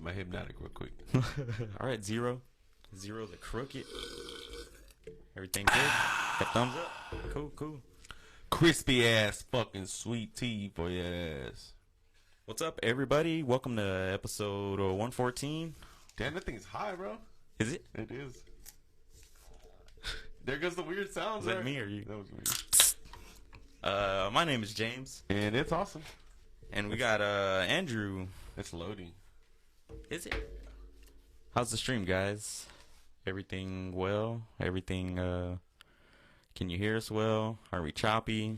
my hypnotic real quick. All right, Zero. Zero's a crooked. Everything good? Got thumbs up? Cool, cool. Crispy ass fucking sweet tea for your ass. What's up, everybody? Welcome to episode 114. Damn, that thing's high, bro. Is it? It is. There goes the weird sounds. Is that right? me or you? That was weird. My name is James. And it's awesome. And we got Andrew. It's loading. Is it? How's the stream, guys? Everything well? Everything, can you hear us well? Are we choppy?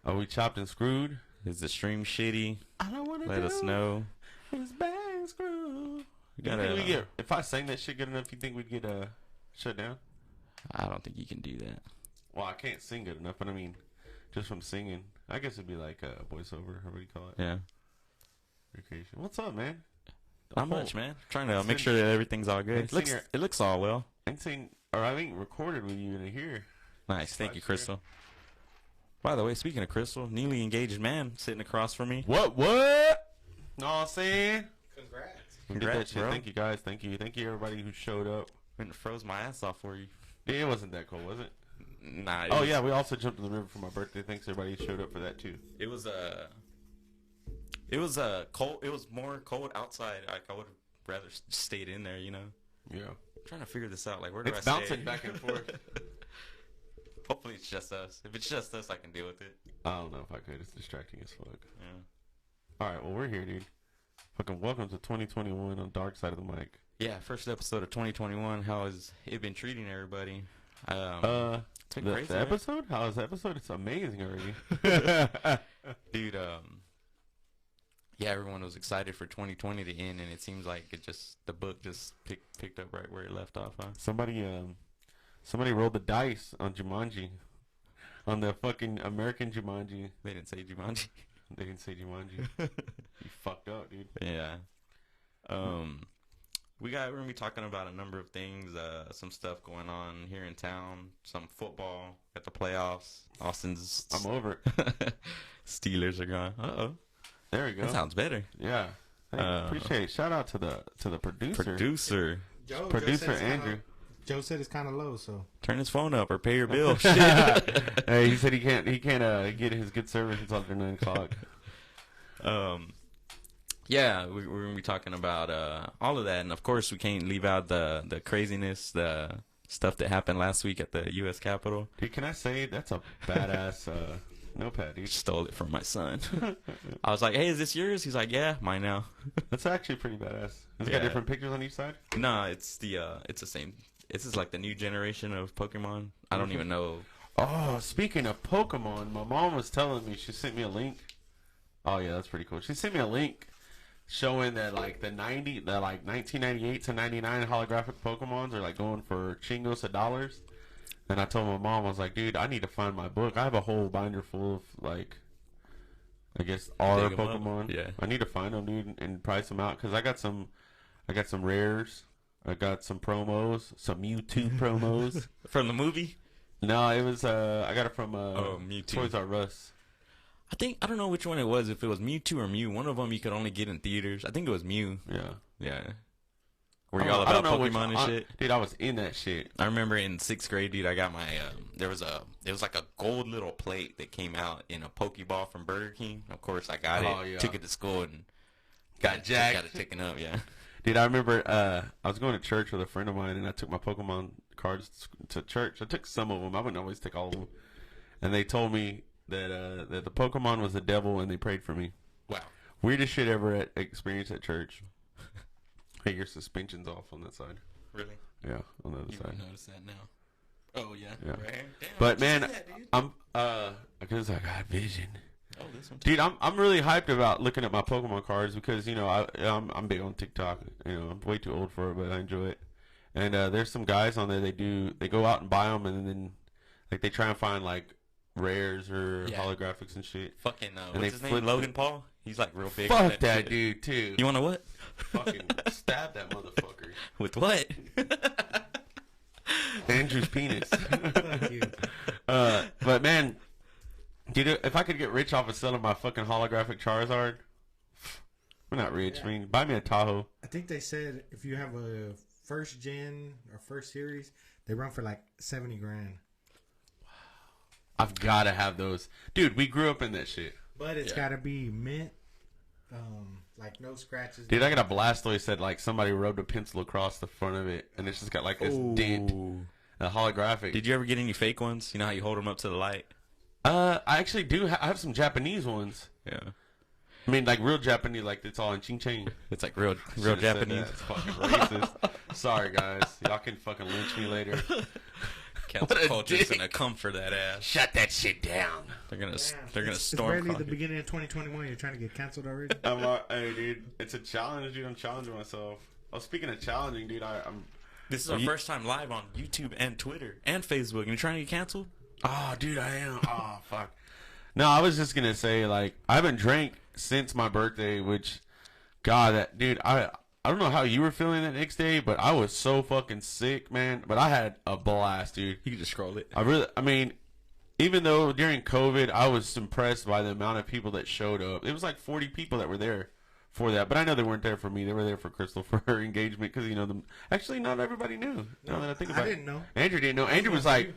Are we chopped and screwed? Is the stream shitty? I don't want to Let us know. It's bang screwed. We gotta, If I sang that shit good enough, you think we'd get shut down? I don't think you can do that. Well, I can't sing good enough, but I mean, just from singing, I guess it'd be like a voiceover. What do you call it? Yeah. Vacation. What's up, man? Not much, man. Trying to make sure that everything's all good. It looks all well. I ain't recorded with you in here. Nice. Thank you, Crystal. By the way, speaking of Crystal, newly engaged man sitting across from me. What? Know what I'm saying? Congrats. Did that shit. Thank you, guys. Thank you, everybody who showed up. Went and froze my ass off for you. Yeah, it wasn't that cold, was it? Nah. Oh, yeah, we also jumped in the river for my birthday. Thanks, everybody who showed up for that, too. It was cold. It was more cold outside. Like, I would have rather stayed in there, you know? Yeah. I'm trying to figure this out. Like, where do I It's stay? bouncing back and forth. Hopefully it's just us. If it's just us, I can deal with it. I don't know if I could. It's distracting as fuck. Yeah. All right, well, we're here, dude. Fucking welcome to 2021 on Dark Side of the Mic. Yeah, first episode of 2021. How has it been treating everybody? It's been crazy, the episode? How is the episode? It's amazing already. Dude, yeah, everyone was excited for 2020 to end, and it seems like the book just picked up right where it left off, huh? Somebody rolled the dice on Jumanji. On the fucking American Jumanji. They didn't say Jumanji. They didn't say Jumanji. You fucked up, dude. Yeah. We're gonna be talking about a number of things, some stuff going on here in town, some football at the playoffs. Austin's I'm over it. Steelers are gone. Uh-oh. There we go. That sounds better. Yeah. Hey, appreciate it. Shout out to the producer. Producer Andrew. Joe said it's kind of low, so turn his phone up or pay your bill. Hey, he said he can't get his good service until after 9 o'clock. Yeah, we're gonna be talking about all of that, and of course we can't leave out the craziness, the stuff that happened last week at the U.S. Capitol. Dude, can I say that's a badass notepad, dude? Stole it from my son. I was like, "Hey, is this yours?" He's like, "Yeah, mine now." That's actually pretty badass. Has it got different pictures on each side? No, it's the same. This is like the new generation of Pokemon. I don't even know. Oh, speaking of Pokemon, my mom was telling me, she sent me a link. Oh yeah, that's pretty cool. She sent me a link showing that like the 1998 to 99 holographic Pokemons are like going for chingos of dollars. And I told my mom, I was like, dude, I need to find my book. I have a whole binder full of like, I guess R Pokemon. Yeah, I need to find them, dude, and price them out because I got some rares. I got some promos, some Mewtwo promos. From the movie? No, it was I got it from Mewtwo. Toys R Us. I don't know which one it was. If it was Mewtwo or Mew, one of them you could only get in theaters. I think it was Mew. Yeah. Were you all about Pokemon and shit? Dude, I was in that shit. I remember in 6th grade, dude, I got my it was like a gold little plate that came out in a Pokeball from Burger King. Of course, I got it. Yeah. Took it to school and got jacked. Got it taken up. Yeah. Dude, I remember I was going to church with a friend of mine, and I took my Pokemon cards to church. I took some of them. I wouldn't always take all of them. And they told me that the Pokemon was the devil, and they prayed for me. Wow. Weirdest shit ever experienced at church. Hey, your suspension's off on that side. Really? Yeah, on the other side. You notice that now. Oh, yeah. Yeah. Right. Damn, but, man, that, because I got vision. Oh, this one too. Dude, I'm really hyped about looking at my Pokemon cards because, you know, I'm big on TikTok. You know, I'm way too old for it, but I enjoy it. And there's some guys on there, they go out and buy them, and then, like, they try and find, like, rares or holographics and shit. Fucking, what's his name? Logan Paul? He's, like, real big. Fuck that dude, too. You want to what? Fucking stab that motherfucker. With what? Andrew's penis. But, man, dude, if I could get rich off of selling my fucking holographic Charizard, We're not rich. Yeah. I mean, buy me a Tahoe. I think they said if you have a first gen or first series, they run for like 70 grand. I've got to have those. Dude, we grew up in that shit. But it's Yeah. got to be mint. Like no scratches. Dude, I got a Blastoise that like somebody rubbed a pencil across the front of it, and it's just got like this dent, a holographic. Did you ever get any fake ones? You know how you hold them up to the light? I actually do. I have some Japanese ones. Yeah. I mean, like real Japanese, like it's all in ching ching. It's like real Should've said Japanese. that. It's fucking racist. Sorry, guys. Y'all can fucking lynch me later. Cancel What a culture's dick. gonna come for that ass. Shut that shit down. They're gonna It's storm. barely the clock it. beginning of 2021. You're trying to get canceled already. Hey, dude, it's a challenge, dude. I'm challenging myself. Oh, speaking of challenging, dude, I'm. This is our first time live on YouTube and Twitter and Facebook. And you're trying to get canceled? Oh, dude, I am. Oh, fuck. No, I was just gonna say, like, I haven't drank since my birthday, which, God, that dude, I don't know how you were feeling that next day, but I was so fucking sick, man. But I had a blast, dude. You can just scroll it. I mean, even though during COVID, I was impressed by the amount of people that showed up. It was like 40 people that were there for that, but I know they weren't there for me. They were there for Crystal for her engagement because actually not everybody knew. Now that I think about it, didn't know. Andrew didn't know. Andrew was like,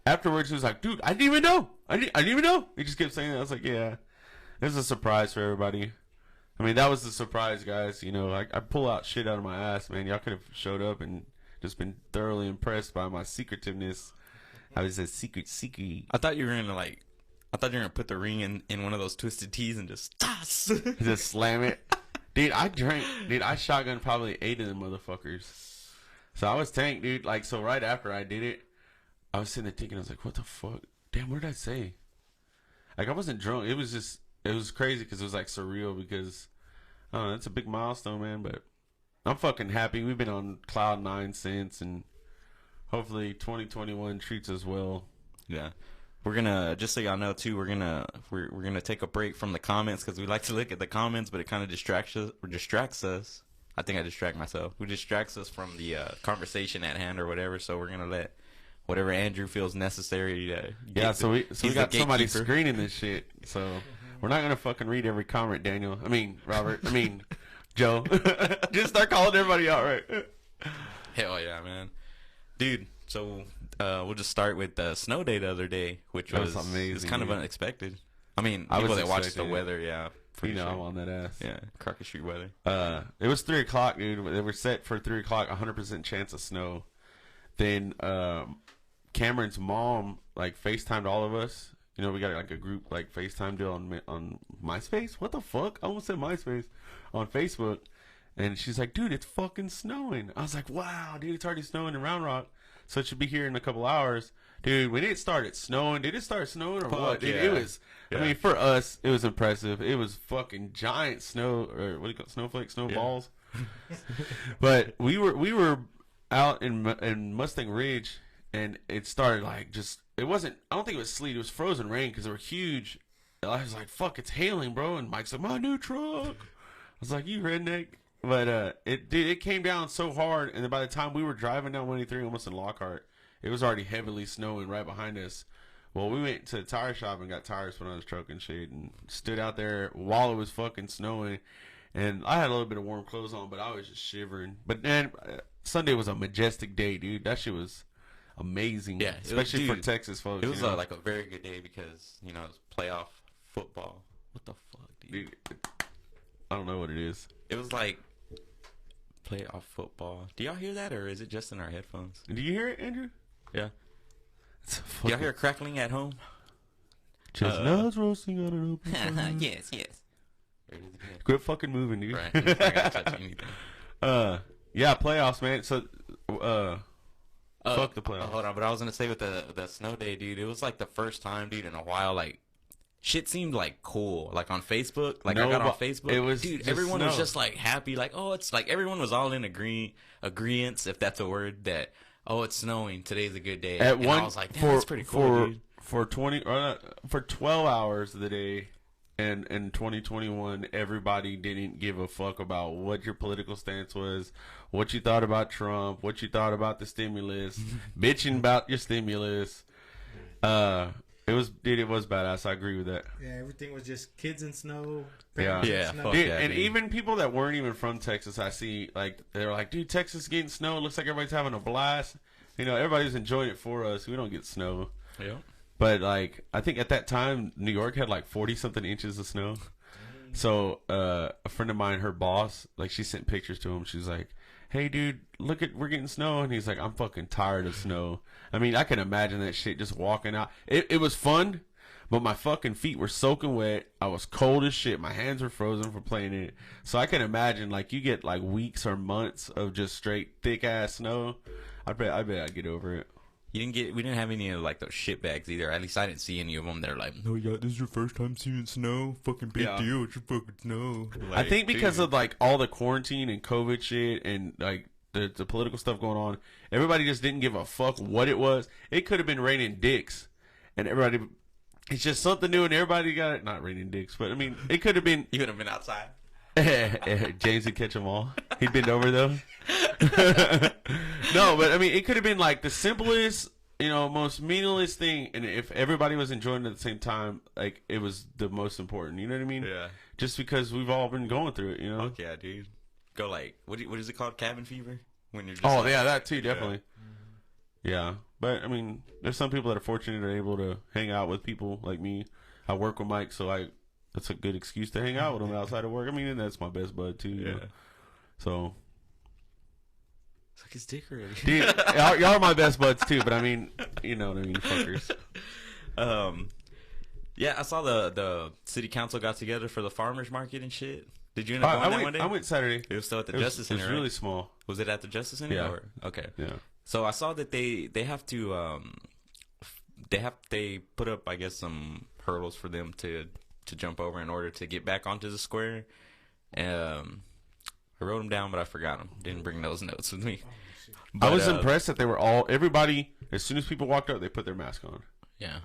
afterwards, he was like, "Dude, I didn't even know. I didn't even know." He just kept saying that. I was like, "Yeah, it was a surprise for everybody." I mean, that was the surprise, guys. I pull out shit out of my ass, man. Y'all could have showed up and just been thoroughly impressed by my secretiveness. I was a secret. I thought you were gonna put the ring in one of those twisted teas and just toss. Just slam it. Dude, I shotgunned probably 8 of them motherfuckers. So I was tanked, dude. Like, so right after I did it, I was sitting there thinking, I was like, what the fuck? Damn, what did I say? Like, I wasn't drunk. It was crazy because it was like surreal because, I don't know, it's a big milestone, man. But I'm fucking happy. We've been on cloud 9 since, and hopefully 2021 treats us well. Yeah. We're gonna, just so y'all know too, we're gonna take a break from the comments because we like to look at the comments, but it kind of distracts us. I think I distract myself. It distracts us from the conversation at hand or whatever. So we're gonna let whatever Andrew feels necessary to. So we got somebody gatekeeper. screening this shit. So we're not gonna fucking read every comment, Daniel. I mean, Robert. I mean, Joe. Just start calling everybody out, right? Hell yeah, man, dude. So we'll just start with the snow day the other day, which was amazing. It's kind of dude. unexpected. I mean, I people was that watch the expecting it. weather, yeah, pretty I'm sure. on that ass. Yeah, Crockett Street weather. It was 3 o'clock, dude. They were set for 3 o'clock, 100% chance of snow. Then Cameron's mom like FaceTimed all of us. We got like a group like FaceTime deal on MySpace. What the fuck? I almost said MySpace on Facebook. And she's like, dude, it's fucking snowing. I was like, wow, dude, it's already snowing in Round Rock. So it should be here in a couple hours. Dude, when it started snowing, did it start snowing or what? Dude, yeah. it was, Yeah. I mean, for us, it was impressive. It was fucking giant snow, or what do you call it, snowflakes, snowballs. But we were out in Mustang Ridge, and it started like it wasn't, I don't think it was sleet, it was frozen rain because they were huge. I was like, fuck, it's hailing, bro. And Mike's like, my new truck. I was like, you redneck. But it came down so hard, and then by the time we were driving down 183 almost in Lockhart, it was already heavily snowing right behind us. Well, we went to the tire shop and got tires put on his truck and shit, and stood out there while it was fucking snowing. And I had a little bit of warm clothes on, but I was just shivering. But then Sunday was a majestic day, dude. That shit was amazing. Yeah, especially for Texas folks. It was like a very good day because it was playoff football. What the fuck, dude? I don't know what it is. It was like playoff football. Do y'all hear that, or is it just in our headphones? Do you hear it, Andrew? Yeah. It's Do y'all hear crackling at home? chestnuts roasting on an open fire. Yes. Quit fucking moving, dude. Right. I'm not gonna touch anything. Yeah, playoffs, man. So, fuck the playoffs. Hold on, but I was gonna say with the snow day, dude, it was like the first time, dude, in a while, like shit seemed like cool, like on Facebook. Like I got on Facebook, it was dude. just Everyone was snow. just like happy, like it's like everyone was all in agreeance, if that's a word, that it's snowing. Today's a good day. At and one, I was like, damn, that's pretty cool, dude. For 12 hours of the day, and in 2021, everybody didn't give a fuck about what your political stance was, what you thought about Trump, what you thought about the stimulus, bitching about your stimulus. It was badass. I agree with that. Yeah, everything was just kids in snow. Yeah. parents in Yeah, snow. fuck Dude, yeah, and dude. even people that weren't even from Texas, I see, like, they're like, dude, Texas is getting snow. It looks like everybody's having a blast. You know, everybody's enjoying it for us. We don't get snow. Yeah. But, like, I think at that time, New York had, like, 40-something inches of snow. So, a friend of mine, her boss, like, she sent pictures to him. She's like, hey, dude, we're getting snow. And he's like, I'm fucking tired of snow. I mean, I can imagine that shit just walking out. It was fun, but my fucking feet were soaking wet. I was cold as shit. My hands were frozen for playing it. So I can imagine, like, you get, like, weeks or months of just straight thick-ass snow. I bet I'd get over it. We didn't have any of like those shit bags either. At least I didn't see any of them. They're like, no, yeah, this is your first time seeing snow. Fucking big deal. It's your fucking snow. I think because of like all the quarantine and COVID shit and like the political stuff going on, everybody just didn't give a fuck what it was. It could have been raining dicks, and everybody. It's just something new, and everybody got it. Not raining dicks, but I mean, it could have been. You could have been outside. James would catch them all. He'd bend over though. No, but I mean, it could have been like the simplest, you know, most meaningless thing, and if everybody was enjoying it at the same time, like it was the most important. You know what I mean? Yeah. Just because we've all been going through it, you know. Fuck yeah, dude. Go like, what is it called? Cabin fever? When you're just Oh like, yeah, that too, definitely. Yeah, but I mean, there's some people that are fortunate and able to hang out with people like me. I work with Mike, so that's a good excuse to hang out with him outside of work. I mean, and that's my best bud too. You know? So, suck his dick already. dude, y'all are my best buds too. But I mean, you know what I mean, fuckers. Yeah, I saw the city council got together for the farmers market and shit. Did you end up going that one day? I went Saturday. It was still at the It was, Justice it Center. was really right? small. Was it at the Justice Center? Yeah. Or? Okay. Yeah. So I saw that they have to they put up, I guess, some hurdles for them to jump over in order to get back onto the square. I wrote them down, but I forgot them. Didn't bring those notes with me. But, I was impressed that they were everybody, as soon as people walked up, they put their mask on. Yeah.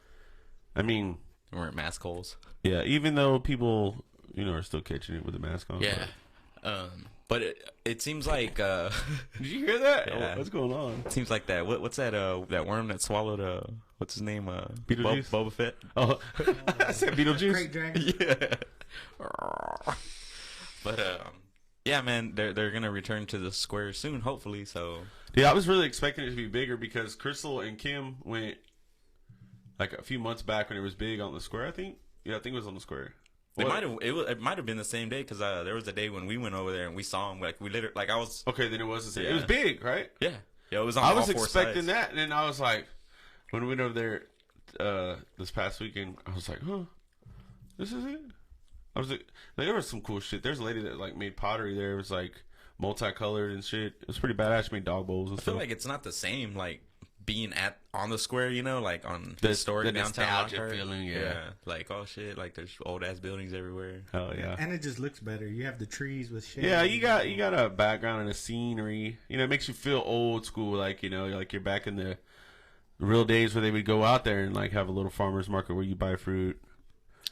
I mean, They weren't mask holes. yeah, even though people, you know, are still catching it with the mask on. Yeah. But it seems like Did you hear that? Yeah. Oh, what's going on? it seems like that. What's that? That worm that swallowed what's his name? Beetlejuice? Boba Fett. Oh, I said Beetlejuice. Great dragon. Yeah. But yeah, man, they're gonna return to the square soon, hopefully. So Yeah, I was really expecting it to be bigger because Crystal and Kim went like a few months back when it was big on the square. I think it was on the square. it might have been the same day because there was a day when we went over there and we saw him. Like we literally, like I was. Okay, then it was the same. Yeah. It was big, right? Yeah, it was on. I all was four expecting sides. that, and then I was like, when we went over there this past weekend, I was like, huh, this is it. I was like, there was some cool shit. There's a lady that like made pottery there. It was like multicolored and shit. It was pretty badass. She made dog bowls and I feel stuff. like it's not the same, like being on the square, you know, like on The historic downtown nostalgia Lockhart. feeling, yeah. Like oh shit, like there's old ass buildings everywhere. Hell yeah. And it just looks better. You have the trees with shade. Yeah, you got a background and a scenery. You know, it makes you feel old school, like, you know, like you're back in the real days where they would go out there and like have a little farmer's market where you buy fruit.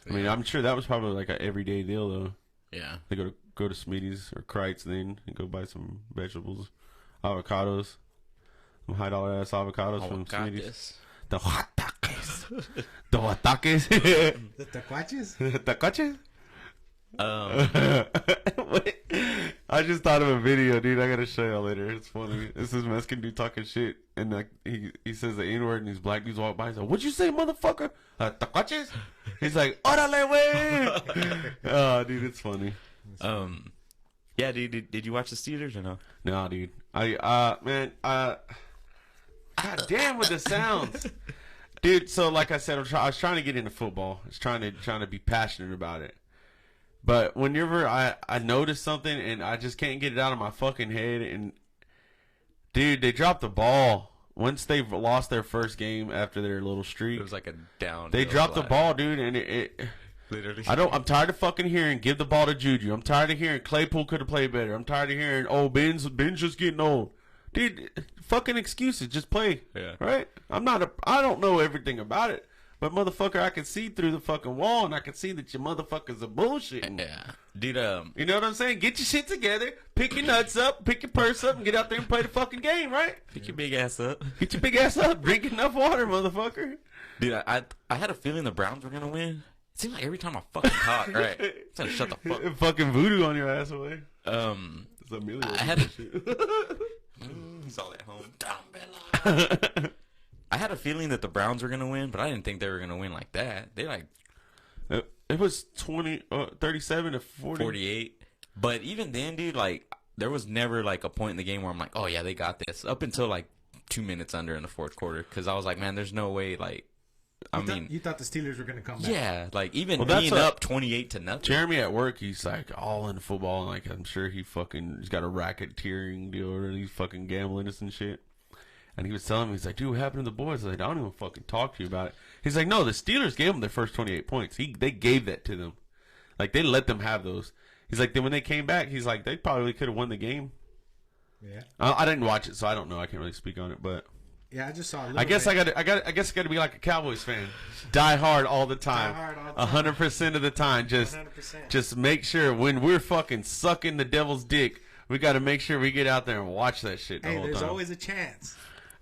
I mean, I'm sure that was probably like an everyday deal though. Yeah, They go to Smitty's or Kreitz then and go buy some vegetables, avocados, some $high ass avocados from Smitty's. The huataques. The huataques. The taquaches? Taquaches? Wait, I just thought of a video, dude. I gotta show y'all later. It's funny. This is Mexican dude talking shit, and like he says the N word, and these black dudes walk by. He's like, "What'd you say, motherfucker? Taquaches?" He's like, "Órale, wey!" Oh, dude, it's funny. yeah, dude, did you watch the Steelers or no? No, dude. God damn with the sounds, dude. So like I said, I was trying to get into football. I was trying to be passionate about it. But whenever I notice something and I just can't get it out of my fucking head, and dude, they dropped the ball once they've lost their first game after their little streak. It was like a down. They dropped the ball, dude, and it Literally. I'm tired of fucking hearing give the ball to Juju. I'm tired of hearing Claypool could have played better. I'm tired of hearing Ben's just getting old. Dude, fucking excuses. Just play. Yeah. Right? I don't know everything about it. But motherfucker, I can see through the fucking wall, and I can see that you motherfuckers are bullshitting. Yeah, dude. You know what I'm saying? Get your shit together, pick your nuts up, pick your purse up, and get out there and play the fucking game, right? Pick your big ass up. Get your big ass up, drink enough water, motherfucker. Dude, I had a feeling the Browns were gonna win. It seems like every time I fucking talk, right? It's gonna shut the fuck up. Fucking voodoo on your ass away. It's Amelia. I had he's all at home. I had a feeling that the Browns were gonna win, but I didn't think they were gonna win like that. They like It was 37 to 48. But even then, dude, like there was never like a point in the game where I'm like, oh yeah, they got this. Up until like 2 minutes under in the fourth quarter, because I was like, man, there's no way. Like, you thought the Steelers were gonna come back? Yeah, like even Well, being up 28-0. Jeremy at work, he's like all in football, and like I'm sure he's got a racketeering deal, or he's fucking gambling and some shit. And he was telling me, he's like, dude, what happened to the boys? I was like, I don't even fucking talk to you about it. He's like, no, the Steelers gave them their first 28 points. They gave that to them. Like, they let them have those. He's like, then when they came back, he's like, they probably could have won the game. Yeah. I didn't watch it, so I don't know. I can't really speak on it, but yeah, I just saw. I guess I guess I got to be like a Cowboys fan, die hard all the time, 100% of the time. Just make sure when we're fucking sucking the devil's dick, we got to make sure we get out there and watch that shit the whole time. There's always a chance.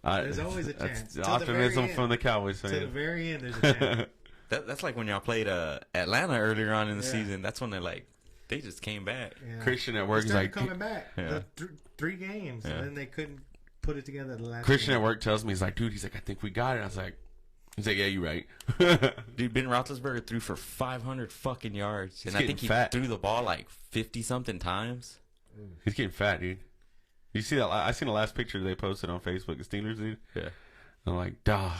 There's always a chance. That's optimism from the Cowboys fan. To the very end, there's a chance. That's like when y'all played Atlanta earlier on in the season. That's when they just came back. Yeah. Christian at work is like coming back. Yeah. Three games, and then they couldn't put it together the last. Christian game. at work tells me, he's like, dude, he's like, I think we got it. I was like, he's like, yeah, you're right. Dude, Ben Roethlisberger threw for 500 fucking yards, and I think he fat. threw the ball like 50 something times. He's getting fat, dude. You see that? I seen the last picture they posted on Facebook. The Steelers, dude. Yeah. I'm like, dog,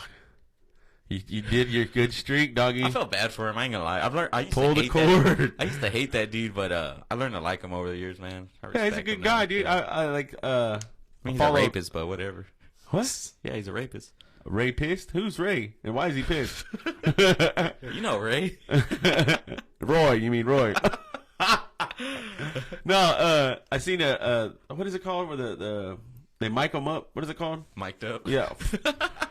you did your good streak, doggy. I felt bad for him. I ain't gonna lie. I've learned. I used Pull to the hate cord. I used to hate that dude, but I learned to like him over the years, man. Yeah, he's a good guy, dude. Yeah. I like. I mean, he's a rapist, but whatever. What? Yeah, he's a rapist. Ray pissed? Who's Ray? And why is he pissed? You know Ray. Roy, you mean Roy? No, I seen what is it called? Where they mic him up? What is it called? Mic'd up. Yeah.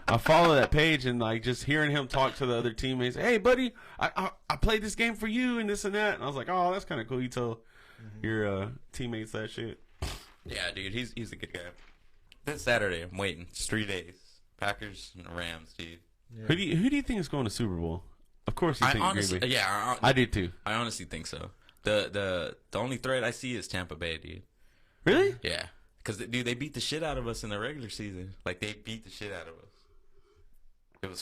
I follow that page and like just hearing him talk to the other teammates. Hey, buddy, I played this game for you and this and that. And I was like, oh, that's kind of cool. You tell your teammates that shit. Yeah, dude, he's a good guy. This Saturday, I'm waiting. It's 3 days. Packers and Rams, dude. Yeah. Who do you think is going to Super Bowl? Of course, you think honestly, Green Bay. yeah, I do too. I honestly think so. The only threat I see is Tampa Bay, dude. Really? Yeah, because dude, they beat the shit out of us in the regular season. Like they beat the shit out of us.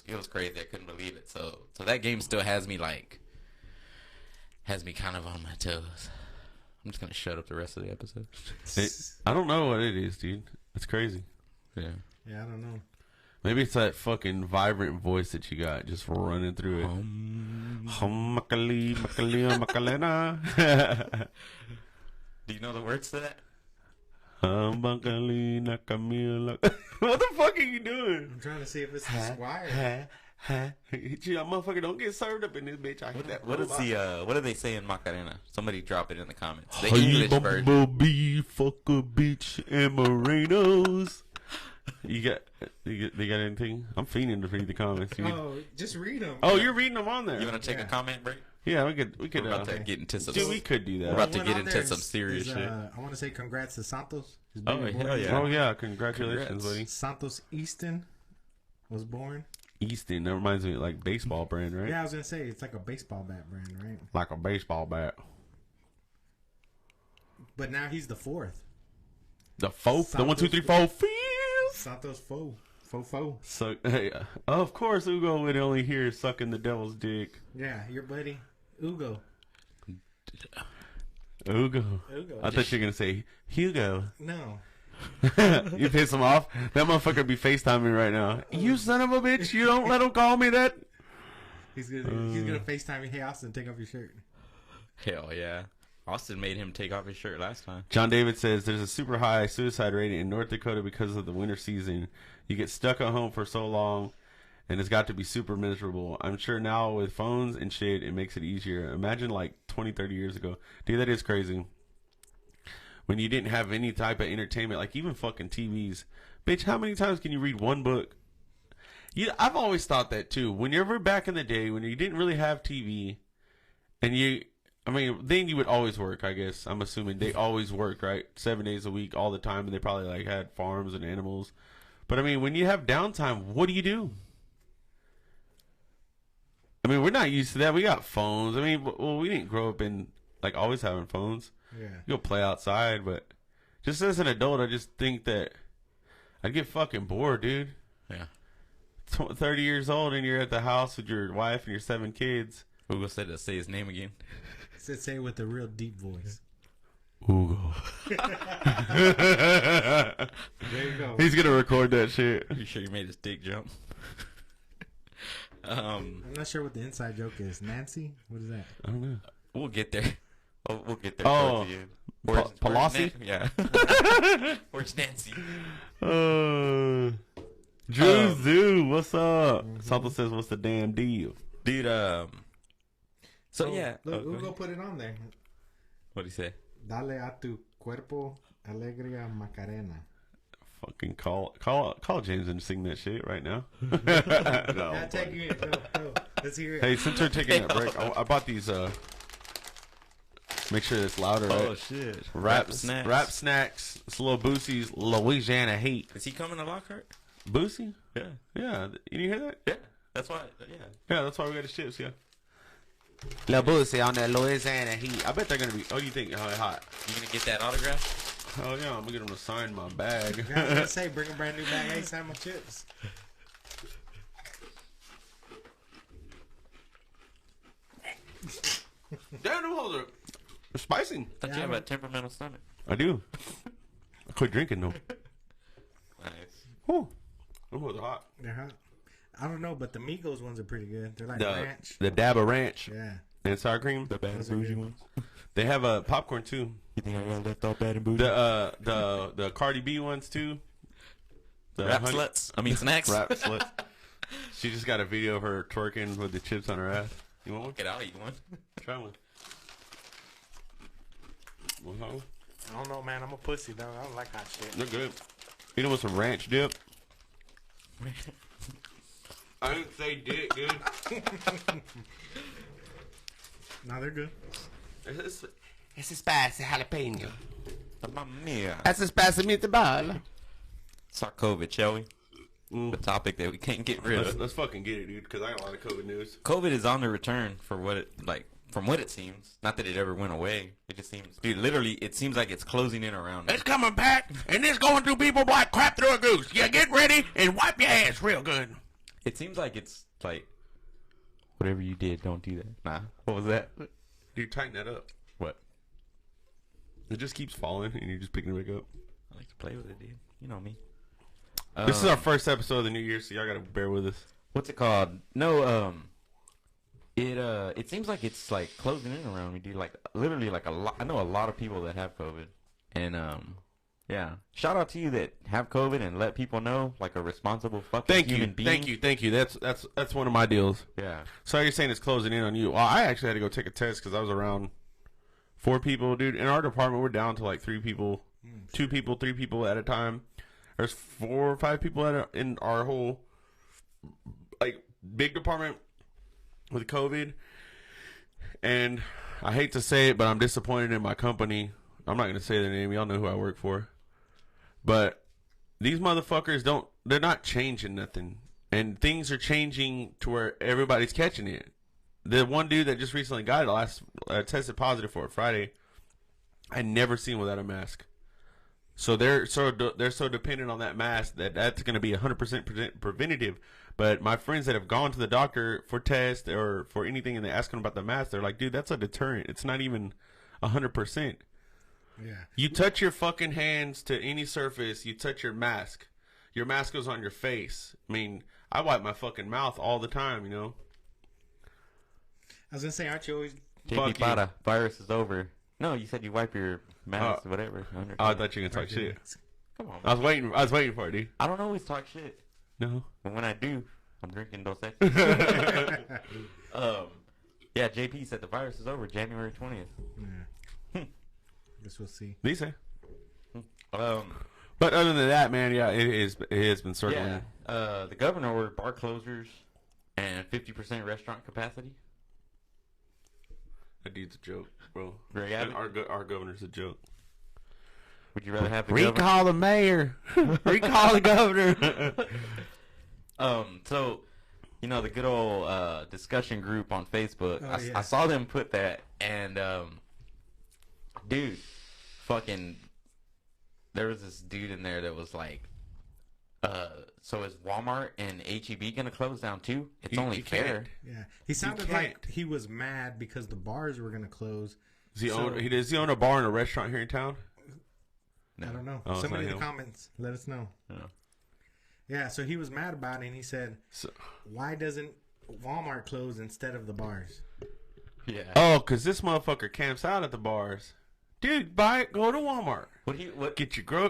It was crazy. I couldn't believe it. So that game still has me kind of on my toes. I'm just gonna shut up the rest of the episode. I don't know what it is, dude. It's crazy. Yeah. Yeah, I don't know. Maybe it's that fucking vibrant voice that you got just running through it. Do you know the words to that? What the fuck are you doing? I'm trying to see if it's the Squire. Motherfucker, don't get served up in this bitch. I hate that. What do they say in Macarena? Somebody drop it in the comments. The Hey, English version. bumblebee, fuck a bitch, and Morenos. They got anything? I'm fiending to read the comments. Oh, just read them. Oh, you're reading them on there. You want to take a comment break? Yeah, we could. We're about to get into some. Dude, we could do that. We're about to get into some serious shit. I want to say congrats to Santos. His Oh, baby hell boy. yeah. Oh yeah, congratulations, buddy. Santos Easton was born. Easton. That reminds me of like baseball brand, right? Yeah, I was gonna say it's like a baseball bat brand, right? Like a baseball bat. But now he's the fourth. The fourth, the 1, 2, 3, 4, 5. Santos Fo. So, hey, of course, Ugo would only hear sucking the devil's dick. Yeah, your buddy Ugo. Ugo. I thought you were gonna say Hugo. No. You piss him off. That motherfucker be FaceTiming right now. You son of a bitch! You don't let him call me that. He's gonna FaceTime you. Hey, Austin, take off your shirt. Hell yeah. Austin made him take off his shirt last time. John David says there's a super high suicide rate in North Dakota because of the winter season. You get stuck at home for so long, and it's got to be super miserable. I'm sure now with phones and shit, it makes it easier. Imagine like 20, 30 years ago. Dude, that is crazy. When you didn't have any type of entertainment, like even fucking TVs. Bitch, how many times can you read one book? I've always thought that too. Whenever back in the day, when you didn't really have TV, and then you would always work, I guess. I'm assuming they always worked, right? 7 days a week, all the time, and they probably like had farms and animals. But I mean, when you have downtime, what do you do? I mean, we're not used to that. We got phones. I mean, well, we didn't grow up in like always having phones. Yeah. You go play outside, but just as an adult, I just think that I'd get fucking bored, dude. Yeah. 30 years old and you're at the house with your wife and your 7 kids. Hugo said to say his name again. Say it with a real deep voice. Hugo. There you go. He's gonna record that shit. You sure you made his dick jump? I'm not sure what the inside joke is. Nancy? What is that? I don't know. We'll get there. We'll get there. Oh. Towards the end. Where's Pelosi? Yeah. Where's Nancy? Drew Zoo, what's up? Something says, what's the damn deal? Dude, So yeah. Look, Hugo put it on there. What'd he say? Dale a tu cuerpo alegría Macarena. Fucking call James and sing that shit right now. No. Yeah, take you in. Go. Let's hear it. Hey, since we're taking a break, I bought these. Make sure it's louder. Oh right? shit! Rap snacks. It's little Boosie's Louisiana Heat. Is he coming to Lockhart? Boosie? Yeah. Yeah. You hear that? Yeah. That's why. Yeah. Yeah, that's why we got the chips. Yeah. La Boosie on that Louisiana Heat. I bet they're gonna be. Oh, you think? Oh, hot. You gonna get that autograph? Oh yeah, I'm gonna get them to sign my bag. I was gonna say, bring a brand new bag. Hey, sign my chips. Damn, them hoes are spicy. I thought you have a temperamental stomach. I do. I quit drinking though. Nice. Whew. Them hoes are hot. They're hot. I don't know, but the Migos ones are pretty good. They're like ranch. The Dabba Ranch Yeah. and sour cream. The bad and Those are bougie good. ones. They have a popcorn too. You think I got left off bad and bougie? The Cardi B ones too. The Rap sluts. I mean snacks. Rap sluts. She just got a video of her twerking with the chips on her ass. You want one? Get out, eat one. Try one. Well, I don't know, man. I'm a pussy, though. I don't like hot shit. they're good. You know, with some ranch dip. I didn't say dick, dude. No, they're good. It's a spicy jalapeno. Mamma mia. That's a spicy meatball. It's our COVID, shall we? The topic that we can't get rid of. Let's fucking get it, dude, because I got a lot of COVID news. COVID is on the return for what it from what it seems. Not that it ever went away. It just seems, dude. Literally, it seems like it's closing in around. It's coming back, and it's going through people like crap through a goose. Yeah, get ready and wipe your ass real good. It seems like it's like whatever you did, don't do that. Nah. What was that? Dude, tighten that up. What? It just keeps falling, and you're just picking it back up. I like to play with it, dude. You know me. This is our first episode of the new year, so y'all gotta bear with us. What's it called? No, it seems like it's like closing in around me, dude. Like literally, like a lot. I know a lot of people that have COVID, and yeah. Shout out to you that have COVID and let people know, like a responsible fucking human being. Thank you. That's one of my deals. Yeah. So you're saying it's closing in on you? Well, I actually had to go take a test because I was around 4 people, dude. In our department, we're down to like 3 people, 2 people, 3 people at a time. There's 4 or 5 people in our whole like big department with COVID, and I hate to say it, but I'm disappointed in my company. I'm not gonna say their name. Y'all know who I work for, but these motherfuckers they're not changing nothing, and things are changing to where everybody's catching it. The one dude that just recently got it tested positive for it Friday. I never seen without a mask. So they're so dependent on that mask that's going to be 100% preventative. But my friends that have gone to the doctor for tests or for anything and they ask them about the mask, they're like, dude, that's a deterrent. It's not even 100%. Yeah. You touch your fucking hands to any surface, you touch your mask. Your mask goes on your face. I mean, I wipe my fucking mouth all the time, you know. I was gonna say, aren't you always? JP Para, virus is over. No, you said you wipe your mask, whatever. I thought you were gonna talk shit. Come on. I was waiting for it, dude. I don't always talk shit. No. But when I do, I'm drinking Dos Equis. Yeah, JP said the virus is over January 20th. Yeah. Guess we'll see. Lisa. Um, But other than that, man, yeah, it has been circling. yeah. The governor ordered bar closures and 50% restaurant capacity. That dude's a joke, bro. Dre Had. Our governor's a joke. Would you rather have the Recall the mayor. Recall the governor. So you know, the good old discussion group on Facebook. Oh, yeah. I saw them put that, and dude, fucking, there was this dude in there that was like, so is Walmart and HEB gonna close down too? It's only fair. Yeah, he sounded like he was mad because the bars were gonna close. Does he own a bar and a restaurant here in town? No. I don't know. Oh, Somebody in the comments, let us know. No. Yeah, so he was mad about it, and he said, why doesn't Walmart close instead of the bars? Yeah. Oh, because this motherfucker camps out at the bars. Dude, go to Walmart.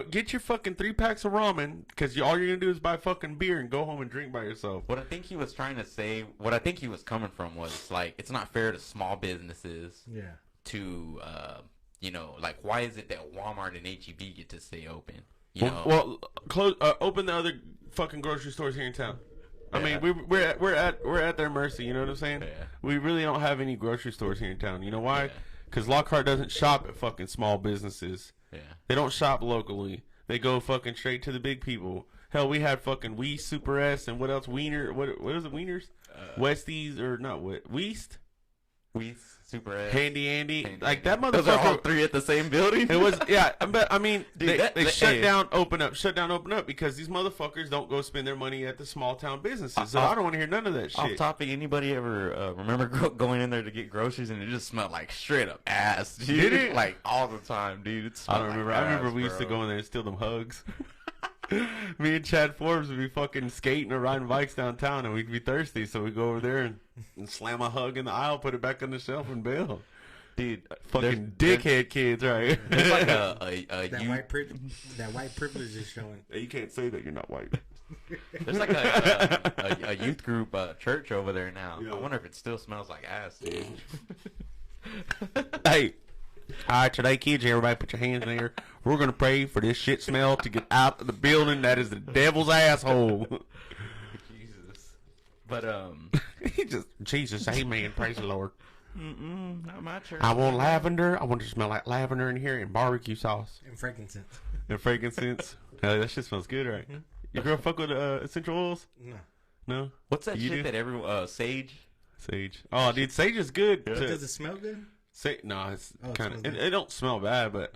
Get your fucking 3 packs of ramen, because all you're going to do is buy fucking beer and go home and drink by yourself. What I think he was trying to say, what I think he was coming from was, like, it's not fair to small businesses to, you know, like, why is it that Walmart and HEB get to stay open? You know? Well, open the other fucking grocery stores here in town. I mean, we're at their mercy. You know what I'm saying? Yeah. We really don't have any grocery stores here in town. You know why? Because Lockhart doesn't shop at fucking small businesses. Yeah. They don't shop locally. They go fucking straight to the big people. Hell, we had fucking Weast, Super S, and what else? Wiener. What is it? Wieners? Westies or not? Weast. Super S, Handy Andy, like that motherfucker. Those are all 3 at the same building. It was, yeah. But I mean, dude, they shut down, open up, because these motherfuckers don't go spend their money at the small town businesses. So I don't want to hear none of that shit. Off topic, anybody ever remember going in there to get groceries and it just smelled like straight up ass, dude? Did it? Like all the time, dude. I don't remember. I remember we used to go in there and steal them hugs. Me and Chad Forbes would be fucking skating or riding bikes downtown, and we'd be thirsty, so we'd go over there and slam a hug in the aisle, put it back on the shelf, and bail. Dude, fucking dickhead kids, right? There's like that white privilege is showing. You can't say that you're not white. There's like a youth group church over there now. Yeah. I wonder if it still smells like ass, dude. Hey. All right, today, kids, everybody put your hands in the air. We're going to pray for this shit smell to get out of the building. That is the devil's asshole. Jesus. But, Jesus, amen, praise the Lord. Not my church. I want lavender. I want it to smell like lavender in here and barbecue sauce. And frankincense. Hell, that shit smells good, right? Your girl fuck with essential oils? No? What's that shit that everyone, sage? Sage. Oh, dude, sage is good. Yeah. Does it smell good? No, it's kind of. It don't smell bad, but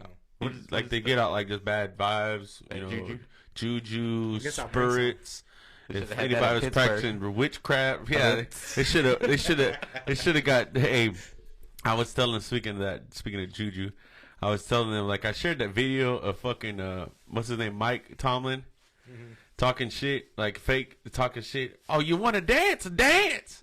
they get out like just bad vibes. You know, juju, spirits. If anybody was practicing witchcraft, yeah, they should have got. Hey, I was telling. Speaking of juju, I was telling them, like, I shared that video of fucking what's his name, Mike Tomlin. Talking shit, like fake talking shit. Oh, you want to dance? Dance.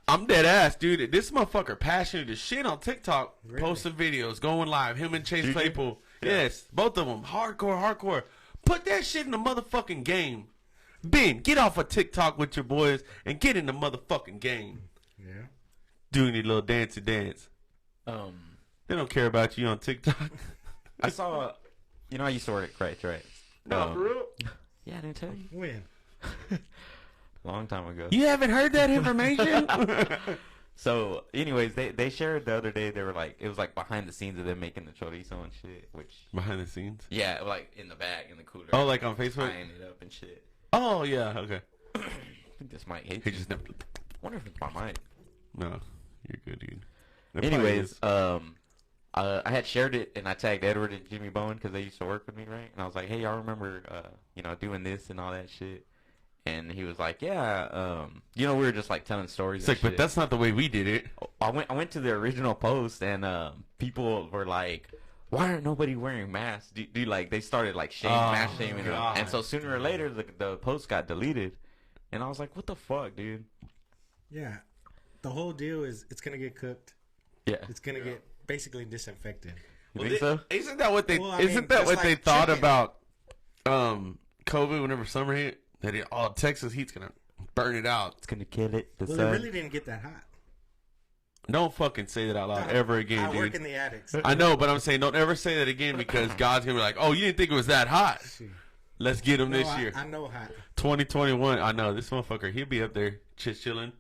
I'm dead ass, dude. This motherfucker passionate as shit on TikTok, posting videos, going live. Him and Chase Claypool. Yes, both of them. Hardcore. Put that shit in the motherfucking game. Ben, get off of TikTok with your boys and get in the motherfucking game. Yeah. Doing your little dancey dance. They don't care about you on TikTok. I saw, I used to work at Right. No, for real? Yeah, I didn't tell you. When? Long time ago. You haven't heard that information? So, anyways, they shared the other day. They were like, it was like behind the scenes of them making the chorizo and shit. Which behind the scenes? Yeah, like in the bag in the cooler. Oh, like on Facebook? Tying it up and shit. Oh yeah, okay. I think this mic hates. He just never. Wonder if it's my mic. No, you're good, dude. Anyways, I had shared it and I tagged Edward and Jimmy Bowen because they used to work with me, right? And I was like, hey, y'all remember, doing this and all that shit? And he was like, yeah, we were just like telling stories. It's like, but that's not the way we did it. I went to the original post and people were like, why aren't nobody wearing masks? They started like mask shaming them. And so sooner or later the post got deleted. And I was like, what the fuck, dude? Yeah. The whole deal is it's going to get cooked. Yeah. It's going to get basically disinfected. You think so? Isn't that what they they thought about COVID whenever summer hit? That Texas heat's gonna burn it out. It's gonna kill it. It really didn't get that hot. Don't fucking say that out loud ever again, dude. I work in the attics. I know, but I'm saying don't ever say that again because God's gonna be like, oh, you didn't think it was that hot. Let's get him this year. I know hot. 2021. I know this motherfucker. He'll be up there just chilling.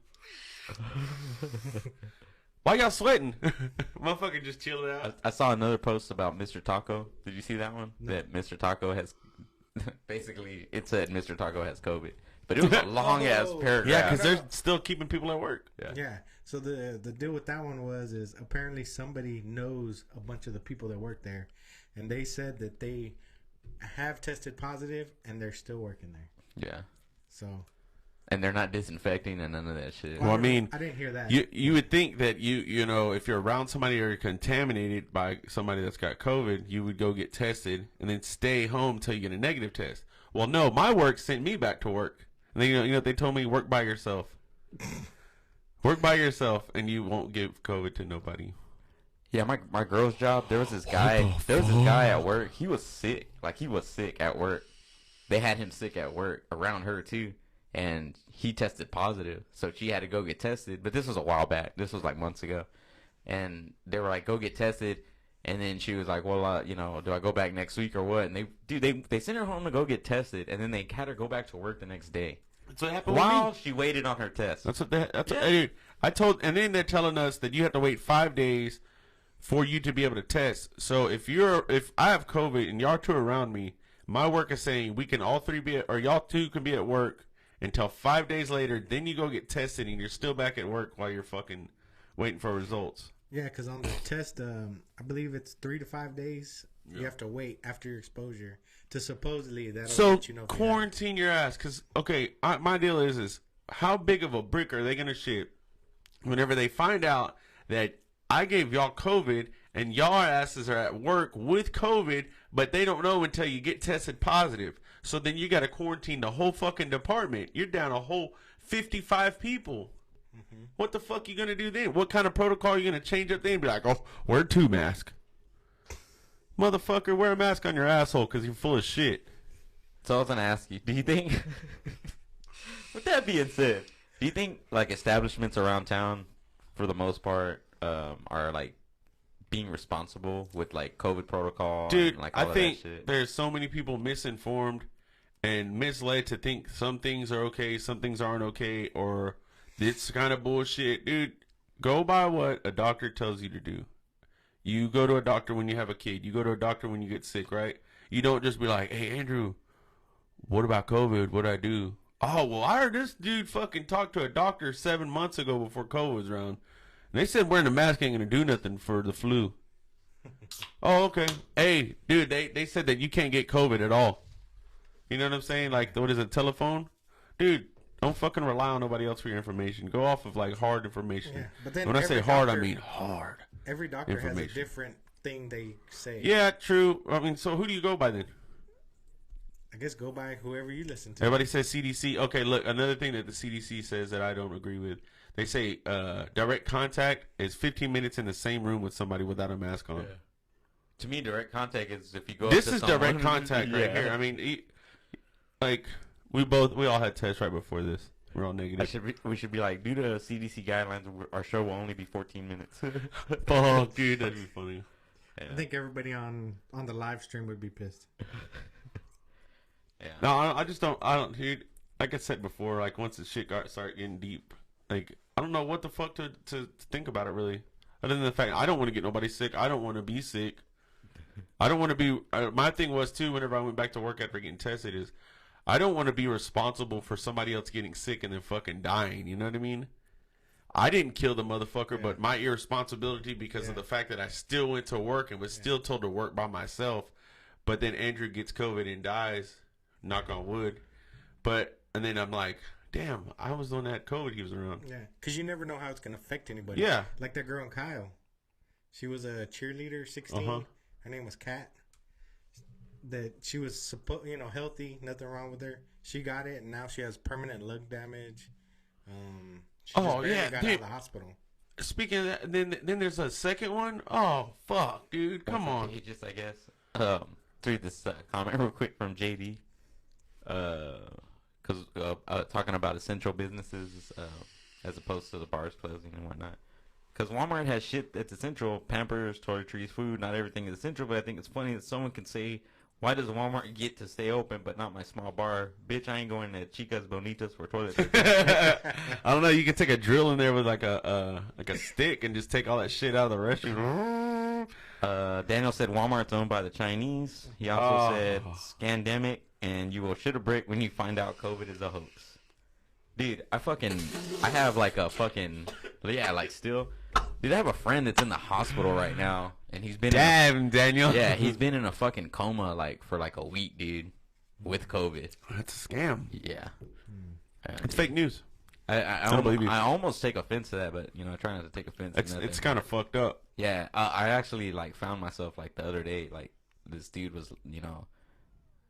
Why y'all sweating? Motherfucker just chilling out. I saw another post about Mr. Taco. Did you see that one? No. That Mr. Taco has basically it said Mr. Taco has COVID. But it was a long ass paragraph. Yeah, because they're still keeping people at work. Yeah. So the deal with that one is apparently somebody knows a bunch of the people that work there, and they said that they have tested positive and they're still working there. Yeah. So. And they're not disinfecting and none of that shit. Well, I mean, I didn't hear that. You would think that you know, if you're around somebody or you're contaminated by somebody that's got COVID, you would go get tested and then stay home till you get a negative test. Well, no, my work sent me back to work. And they, you know, they told me work by yourself. Work by yourself, and you won't give COVID to nobody. Yeah, my girl's job. There was this guy at work. He was sick. Like, he was sick at work. They had him sick at work around her too, and he tested positive. So she had to go get tested. But this was a while back. This was like months ago, and they were like, "Go get tested." And then she was like, "Well, you know, do I go back next week or what?" And they sent her home to go get tested, and then they had her go back to work the next day. That's what happened while with me. she waited on her test. That's what dude, I told, and then they're telling us that you have to wait 5 days for you to be able to test. So if I have COVID and y'all two are around me, my work is saying we can all three be or y'all two can be at work until 5 days later. Then you go get tested and you're still back at work while you're fucking waiting for results. Yeah, because on the test, I believe it's 3 to 5 days. Yeah. You have to wait after your exposure to supposedly that'll let you know. So quarantine your ass, because okay, my deal is how big of a brick are they gonna ship whenever they find out that I gave y'all COVID and y'all asses are at work with COVID, but they don't know until you get tested positive. So then you got to quarantine the whole fucking department. You're down a whole 55 people. Mm-hmm. What the fuck you gonna do then? What kind of protocol are you gonna change up then? Be like, oh, wear 2 masks. Motherfucker, wear a mask on your asshole because you're full of shit. So I was gonna ask you, do you think, with that being said, do you think like establishments around town, for the most part, are like being responsible with like COVID protocol? Dude, and, like, all I of think that shit? There's so many people misinformed and misled to think some things are okay, some things aren't okay, or it's kind of bullshit. Dude, go by what a doctor tells you to do. You go to a doctor when you have a kid. You go to a doctor when you get sick, right? You don't just be like, hey, Andrew, what about COVID? What'd I do? Oh, well, I heard this dude fucking talk to a doctor 7 months ago before COVID was around. And they said wearing a mask ain't going to do nothing for the flu. Oh, okay. Hey, dude, they said that you can't get COVID at all. You know what I'm saying? Like, what is it, telephone? Dude, don't fucking rely on nobody else for your information. Go off of, like, hard information. Yeah, but then when I say hard, I mean hard. Every doctor has a different thing they say. Yeah, true. I mean, so who do you go by then? I guess go by whoever you listen to. Everybody says CDC. Okay, look, another thing that the CDC says that I don't agree with. They say direct contact is 15 minutes in the same room with somebody without a mask on. Yeah. To me, direct contact is if you go. This is direct contact right here. I mean, like we all had tests right before this. We're all negative. We should be like, due to CDC guidelines, our show will only be 14 minutes. Oh, dude, that'd be funny. Yeah. I think everybody on the live stream would be pissed. Yeah. No, I just don't. I don't. Dude, like I said before, like once the shit start getting deep, like I don't know what the fuck to think about it really. Other than the fact I don't want to get nobody sick. I don't want to be sick. I don't want to be. My thing was too. Whenever I went back to work after getting tested, is I don't want to be responsible for somebody else getting sick and then fucking dying. You know what I mean? I didn't kill the motherfucker, but my irresponsibility because of the fact that I still went to work and was still told to work by myself. But then Andrew gets COVID and dies. Knock on wood. And then I'm like, damn, I was the one that had COVID. He was around. Yeah, because you never know how it's going to affect anybody. Yeah. Like that girl in Kyle. She was a cheerleader, 16. Her name was Kat. That she was healthy, nothing wrong with her. She got it, and now she has permanent lung damage. She got out of the hospital. Speaking of that, then there's a second one. Oh fuck, dude, come on. Pages, I guess. Read this comment real quick from JD. Because talking about essential businesses as opposed to the bars closing and whatnot. Because Walmart has shit that's essential: Pampers, toiletries, food. Not everything is essential, but I think it's funny that someone can say, why does Walmart get to stay open but not my small bar? Bitch, I ain't going to Chicas Bonitas for toilet paper. I don't know. You can take a drill in there with like a stick and just take all that shit out of the restroom. Daniel said Walmart's owned by the Chinese. He also said scandemic, and you will shit a brick when you find out COVID is a hoax. Dude, I have like a fucking, yeah, like still. Dude, I have a friend that's in the hospital right now, and he's been Damn, Daniel. yeah, he's been in a fucking coma like for like a week, dude, with COVID. That's a scam. Yeah. It's fake news. I don't believe you. I almost take offense to that, but you know, I try not to take offense. It's kind of fucked up. Yeah, I actually like found myself like the other day, like this dude was, you know,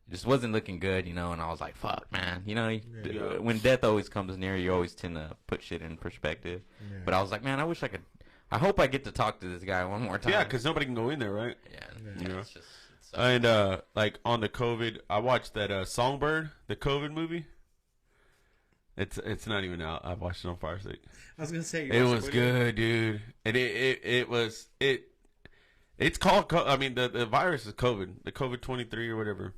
just wasn't looking good, you know, and I was like, fuck, man, you know, when death always comes near, you always tend to put shit in perspective. Yeah. But I was like, man, I hope I get to talk to this guy one more time. Yeah, because nobody can go in there, right? Yeah. You know? It's just, and like on the COVID, I watched that Songbird, the COVID movie. It's not even out. I watched it on Fire Stick. I was gonna say it was good, dude. And it's called. I mean, the virus is COVID, the COVID-23 or whatever.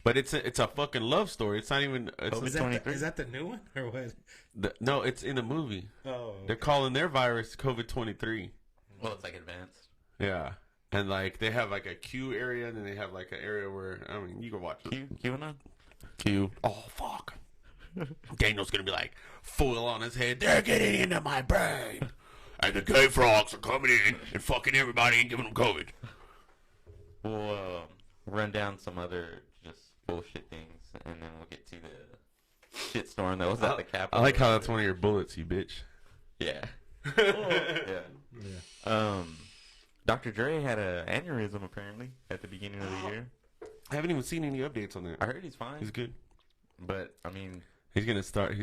But it's a fucking love story. It's not even. Is that the new one or what? No, it's in the movie. Oh, okay. They're calling their virus COVID-23. Well, it's like advanced. Yeah, and like they have like a Q area, and then they have like an area where I mean you can watch it. QAnon. Q. Oh fuck. Daniel's gonna be like foil on his head. They're getting into my brain, and the gay frogs are coming in and fucking everybody and giving them COVID. We'll run down some other just bullshit things, and then we'll get to the shitstorm that was at the Capitol. I like how that's one of your bullets, you bitch. Yeah. Yeah. Dr. Dre had an aneurysm apparently at the beginning of the year. I haven't even seen any updates on that. I heard he's fine. He's good. But I mean, he's gonna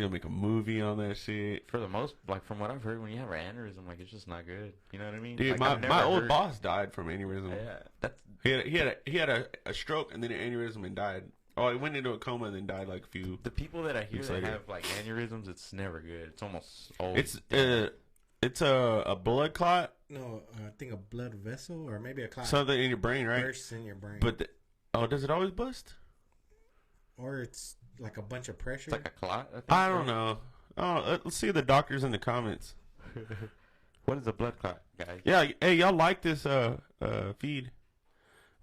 make a movie on that shit. For the most, like from what I've heard, when you have an aneurysm, like it's just not good. You know what I mean? Dude, like, my old boss died from aneurysm. Yeah, that's he had a stroke and then an aneurysm and died. Oh, he went into a coma and then died like a few. The people that I hear that later. have like aneurysms, it's never good. It's almost always. It's a blood clot. No, I think a blood vessel or maybe a clot. Something in your brain, right? Bursts in your brain. But does it always bust? Or it's like a bunch of pressure. It's like a clot. I don't know. Oh, let's see the doctors in the comments. What is a blood clot, guys? Yeah, hey, y'all like this feed?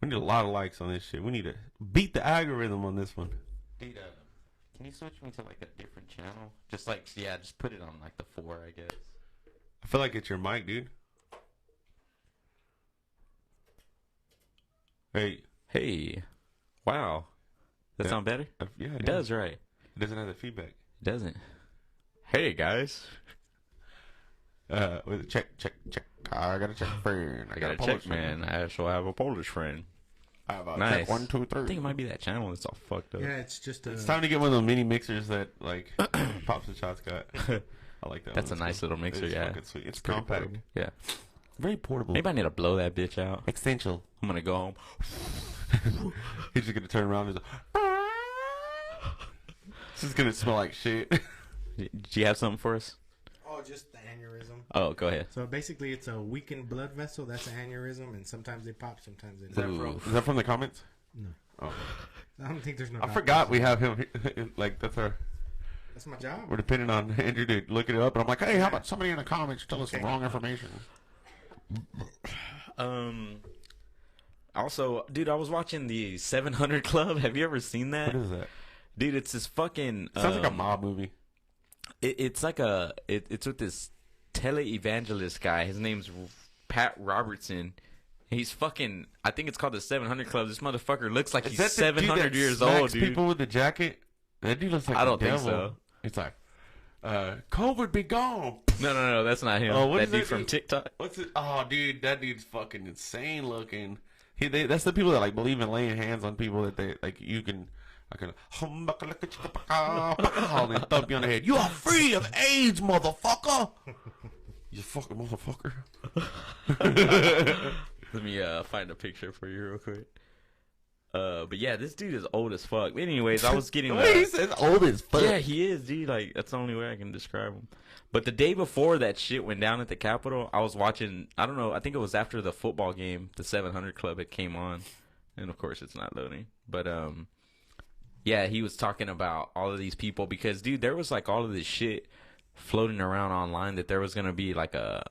We need a lot of likes on this shit. We need to beat the algorithm on this one. Dude, can you switch me to like a different channel? Just like, yeah, just put it on like the 4, I guess. I feel like it's your mic, dude. Hey. Wow. That sound better? Yeah, it does, right? It doesn't have the feedback. It doesn't. Hey, guys. Check. I gotta check friend. I gotta check, man. I also have a Polish friend. I have a nice. check 1, 2, 3. I think it might be that channel that's all fucked up. Yeah, it's just It's time to get one of those mini mixers that like Pops and Shots got. I like that. That's a nice little mixer, it's yeah. Sweet. It's compact. Portable. Yeah. Very portable. Maybe I need to blow that bitch out. Essential. I'm gonna go home. He's just gonna turn around and this is gonna smell like shit. Do you have something for us? Oh, just the aneurysm. Oh, go ahead. So basically, it's a weakened blood vessel. That's an aneurysm, and sometimes they pop, sometimes they Is don't. that from the comments? No. Oh. I don't think there's no. I forgot we have him. Like that's my job. We're depending on Andrew to look it up, and I'm like, hey, how about somebody in the comments tell us the wrong information? Also, dude, I was watching the 700 Club. Have you ever seen that? What is that? Dude, it's this fucking. Sounds like a mob movie. It's like it's with this tele-evangelist guy. His name's Pat Robertson. He's fucking. I think it's called the 700 Club. This motherfucker looks like he's 700 years old, dude. People with the jacket. That dude looks like I don't the think devil. so. It's like, COVID be gone. No, that's not him. Oh, what that is dude that from dude? TikTok. What's it? Oh, dude, that dude's fucking insane looking. That's the people that like believe in laying hands on people that they like. I can and then thump you on the head. You are free of AIDS, motherfucker. You fucking motherfucker. Let me find a picture for you real quick. But yeah, this dude is old as fuck. Anyways, I was getting. He says old as fuck. Yeah, he is, dude. Like that's the only way I can describe him. But the day before that shit went down at the Capitol, I was watching. I don't know. I think it was after the football game. The 700 Club it came on, and of course it's not loading. But yeah, he was talking about all of these people because, dude, there was like all of this shit floating around online that there was gonna be like a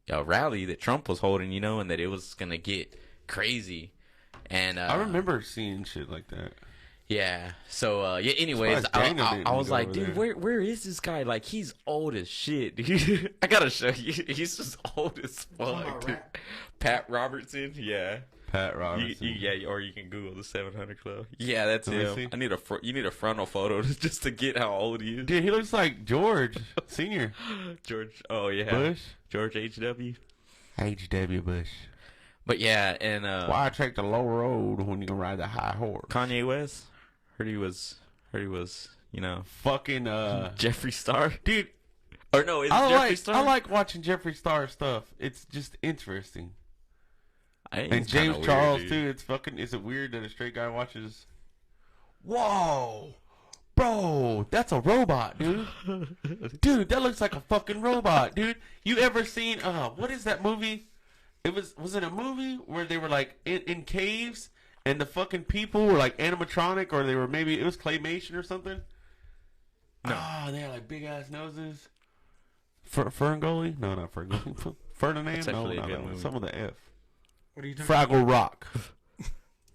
rally that Trump was holding, you know, and that it was gonna get crazy. And I remember seeing shit like that. Yeah. So yeah. Anyways, Surprised Daniel I didn't was go like, over dude, there. where is this guy? Like, he's old as shit, dude. I gotta show you. He's just old as Talking fuck, about dude. rap? Pat Robertson. Yeah. Pat Robertson. Yeah, or you can Google the 700 Club. Yeah, that's Let me him. see. I need you need a frontal photo just to get how old he is. Dude, he looks like George Senior George. Oh yeah. Bush. George H.W. H.W. Bush. But yeah, and Why take the low road when you can ride the high horse? Kanye West. Heard he was. You know, Fucking Jeffree Star. dude. Or no, is it Jeffree Star? I like watching Jeffree Star stuff. It's just interesting. And It's James kinda Charles weird, too. It's fucking. Is it weird that a straight guy watches? Whoa, bro, that's a robot, dude. Dude, that looks like a fucking robot, dude. You ever seen? What is that movie? Was it a movie where they were like in caves and the fucking people were like animatronic, or they were maybe it was claymation or something? No. Oh, they had like big ass noses. Ferngully? No, not Ferngully. Ferdinand? That's No, actually a not good that one. movie. Some of the F. What are you talking about? Fraggle Rock.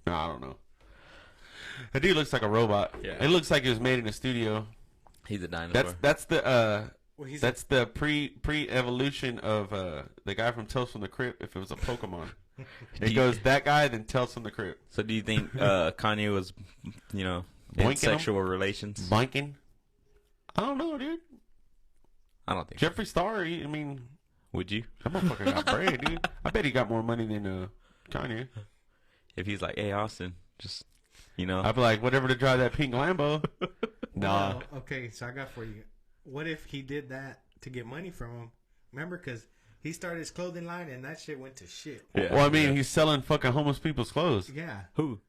No, I don't know. That dude looks like a robot. Yeah. It looks like it was made in a studio. He's a dinosaur. That's the Well, he's that's the pre-evolution of the guy from Tales from the Crypt. If it was a Pokemon, it goes that guy, then Tales from the Crypt. So do you think Kanye was, you know, in Boinking him? sexual relations? Boinking? I don't know, dude. I don't think. Jeffree Star. I mean, Would you? that motherfucker got bread, dude. I bet he got more money than Kanye. If he's like, hey Austin, just you know, I'd be like, whatever to drive that pink Lambo. Nah. Well, okay, so I got for you. What if he did that to get money from him? Remember, because he started his clothing line and that shit went to shit. Yeah. Well, I mean, he's selling fucking homeless people's clothes. Yeah. who?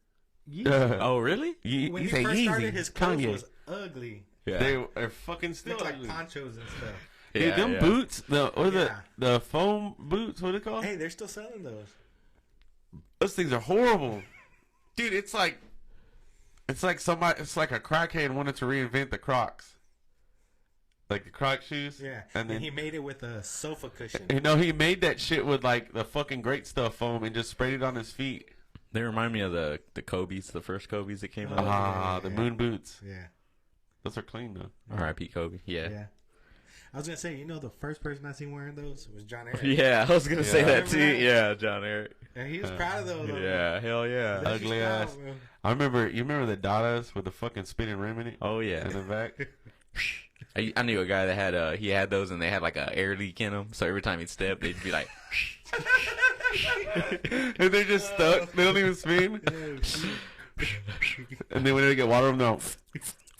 Yeezy. Oh really? When he say first started, Yeezy, his clothes Kanye. was ugly. Yeah. They are fucking still Looked like ugly. ponchos and stuff. Dude, them yeah. boots, Yeah. the foam boots, what are they called? Hey, they're still selling those. Those things are horrible. Dude, it's like a crackhead wanted to reinvent the Crocs. Like the Croc shoes. Yeah. And then he made it with a sofa cushion. you know, he made that shit with like the fucking great stuff foam and just sprayed it on his feet. They remind me of the Kobe's, the first Kobe's that came Oh, out. yeah, The yeah. moon boots. Yeah. Those are clean though. R.I.P. Kobe. Yeah. Yeah. I was going to say, you know, the first person I seen wearing those was John Eric. Yeah, I was gonna say Yeah. that too. Remember that? Yeah, John Eric. And he was proud of those. Yeah, hell yeah. That's Ugly his style, ass. man. I remember. You remember the Dadas with the fucking spinning rim in it Oh yeah. in the back. I knew a guy that had he had those and they had like a air leak in them. So every time he'd step, they'd be like, And they're just stuck. They don't even spin. And then when they get water, no.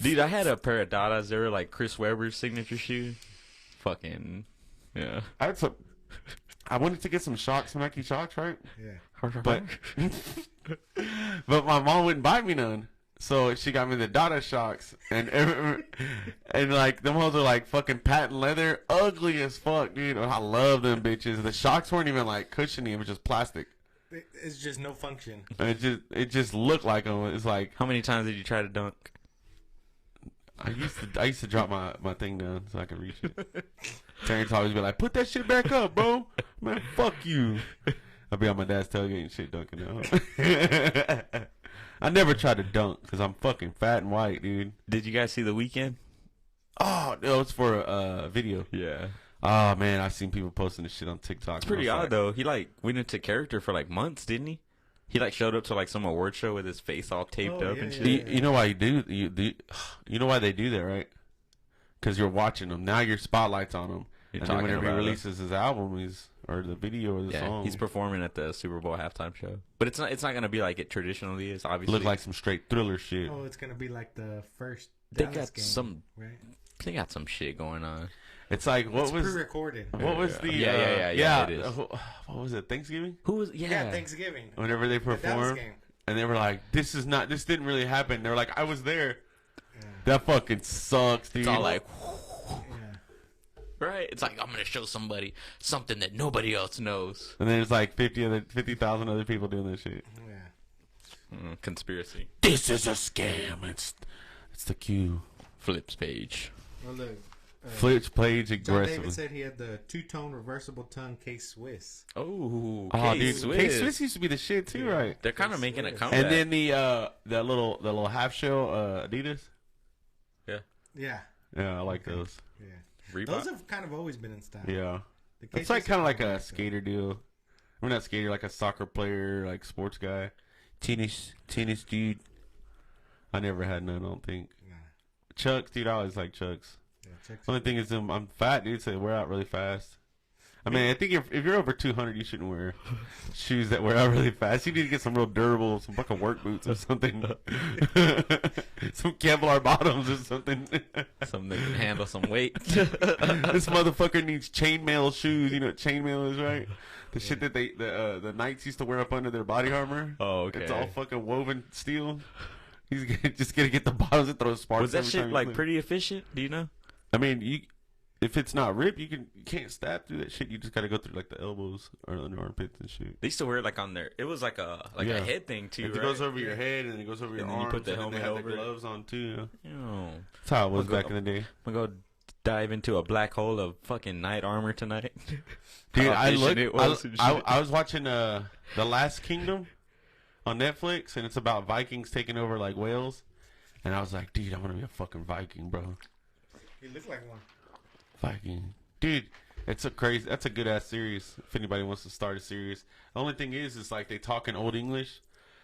dude, I had a pair of Dadas. They were like Chris Webber's signature shoe. Fucking yeah. I wanted to get some shocks, some Nike shocks, right? Yeah. But but my mom wouldn't buy me none. So she got me the Dada shocks, and like them hoes are like fucking patent leather, ugly as fuck, dude. I love them bitches. The shocks weren't even like cushiony; it was just plastic. It's just no function. And it just looked like them. It's like How many times did you try to dunk? I used to drop my thing down so I could reach it. Terrence always be like, "Put that shit back up, bro." Man, fuck you. I'll be on my dad's tailgate and shit dunking out. I never tried to dunk because I'm fucking fat and white, dude. Did you guys see The Weeknd? Oh, no, it's for a video. Yeah. Oh, man, I've seen people posting this shit on TikTok. It's pretty odd though. He like went into character for like months, didn't he? He like showed up to like some award show with his face all taped Oh, up yeah, and yeah, shit. You know why you know why they do that, right? Because you're watching them. Now your spotlight's on him. You're And then talking whenever he about it. releases his album, or the video or the Yeah, song, he's performing at the Super Bowl halftime show, but it's not gonna be like it traditionally is. Obviously, look like some straight thriller shit. Oh, it's gonna be like the first. They Dallas got game, some- Right? they got some shit going on. It's like what It's was pre-recorded. what was the Yeah, it is. What was it? Thanksgiving? Who was Yeah, Thanksgiving. Whenever they The Dallas performed, game. and they were like, "This didn't really happen." They were like, "I was there." Yeah. That fucking sucks, dude. It's all like, Yeah. right? It's like I'm gonna show somebody something that nobody else knows. and then there's like 50,000 other people doing that shit. Yeah. Conspiracy This is a scam. It's the Q. flips page. Well, look. Flips page John aggressively. David said he had the two-tone reversible tongue case Swiss. Oh, Oh, dude, K-Swiss. K-Swiss used to be the shit too, right? They're kind of making a K-Swiss. comeback. And then the little half shell Adidas. Yeah. Yeah, I like those. Yeah. Reebok. Those have kind of always been in style. Yeah, The it's K-Swiss like kind of are like a kinda skater deal. I mean, not skater, like a soccer player, like sports guy, tennis dude. I never had none. I don't think. Nah. Chucks, dude. I always like Chucks. Yeah, check Only thing is, I'm fat, dude, so they wear out really fast. I mean, I think if you're over 200, you shouldn't wear shoes that wear out really fast. You need to get some real durable, some fucking work boots or something. Some Kevlar bottoms or something. Something that can handle some weight. This motherfucker needs chainmail shoes. You know what chainmail is, right? The shit that the Knights used to wear up under their body armor. Oh, okay. It's all fucking woven steel. He's just gonna get the bottoms and throw sparks. Was that every shit time he like plays. pretty efficient? Do you know? I mean, if it's not ripped, you can't stab through that shit. You just gotta go through like the elbows or under armpits and shit. They used to wear it like on their. It was like a Yeah. head thing too, It right? goes over your head and it goes over your And then you arms. put the and then they helmet have over the it. gloves on too. Yeah. Yo, That's how it was I'll go- back in the day. I'm gonna go dive into a black hole of fucking knight armor tonight. Dude, How I efficient looked. it was and shit. I was watching The Last Kingdom on Netflix, and it's about Vikings taking over like Wales, and I was like, dude, I want to be a fucking Viking, bro. You look like one. Viking, dude. It's a crazy. That's a good ass series. If anybody wants to start a series, the only thing is like they talk in Old English,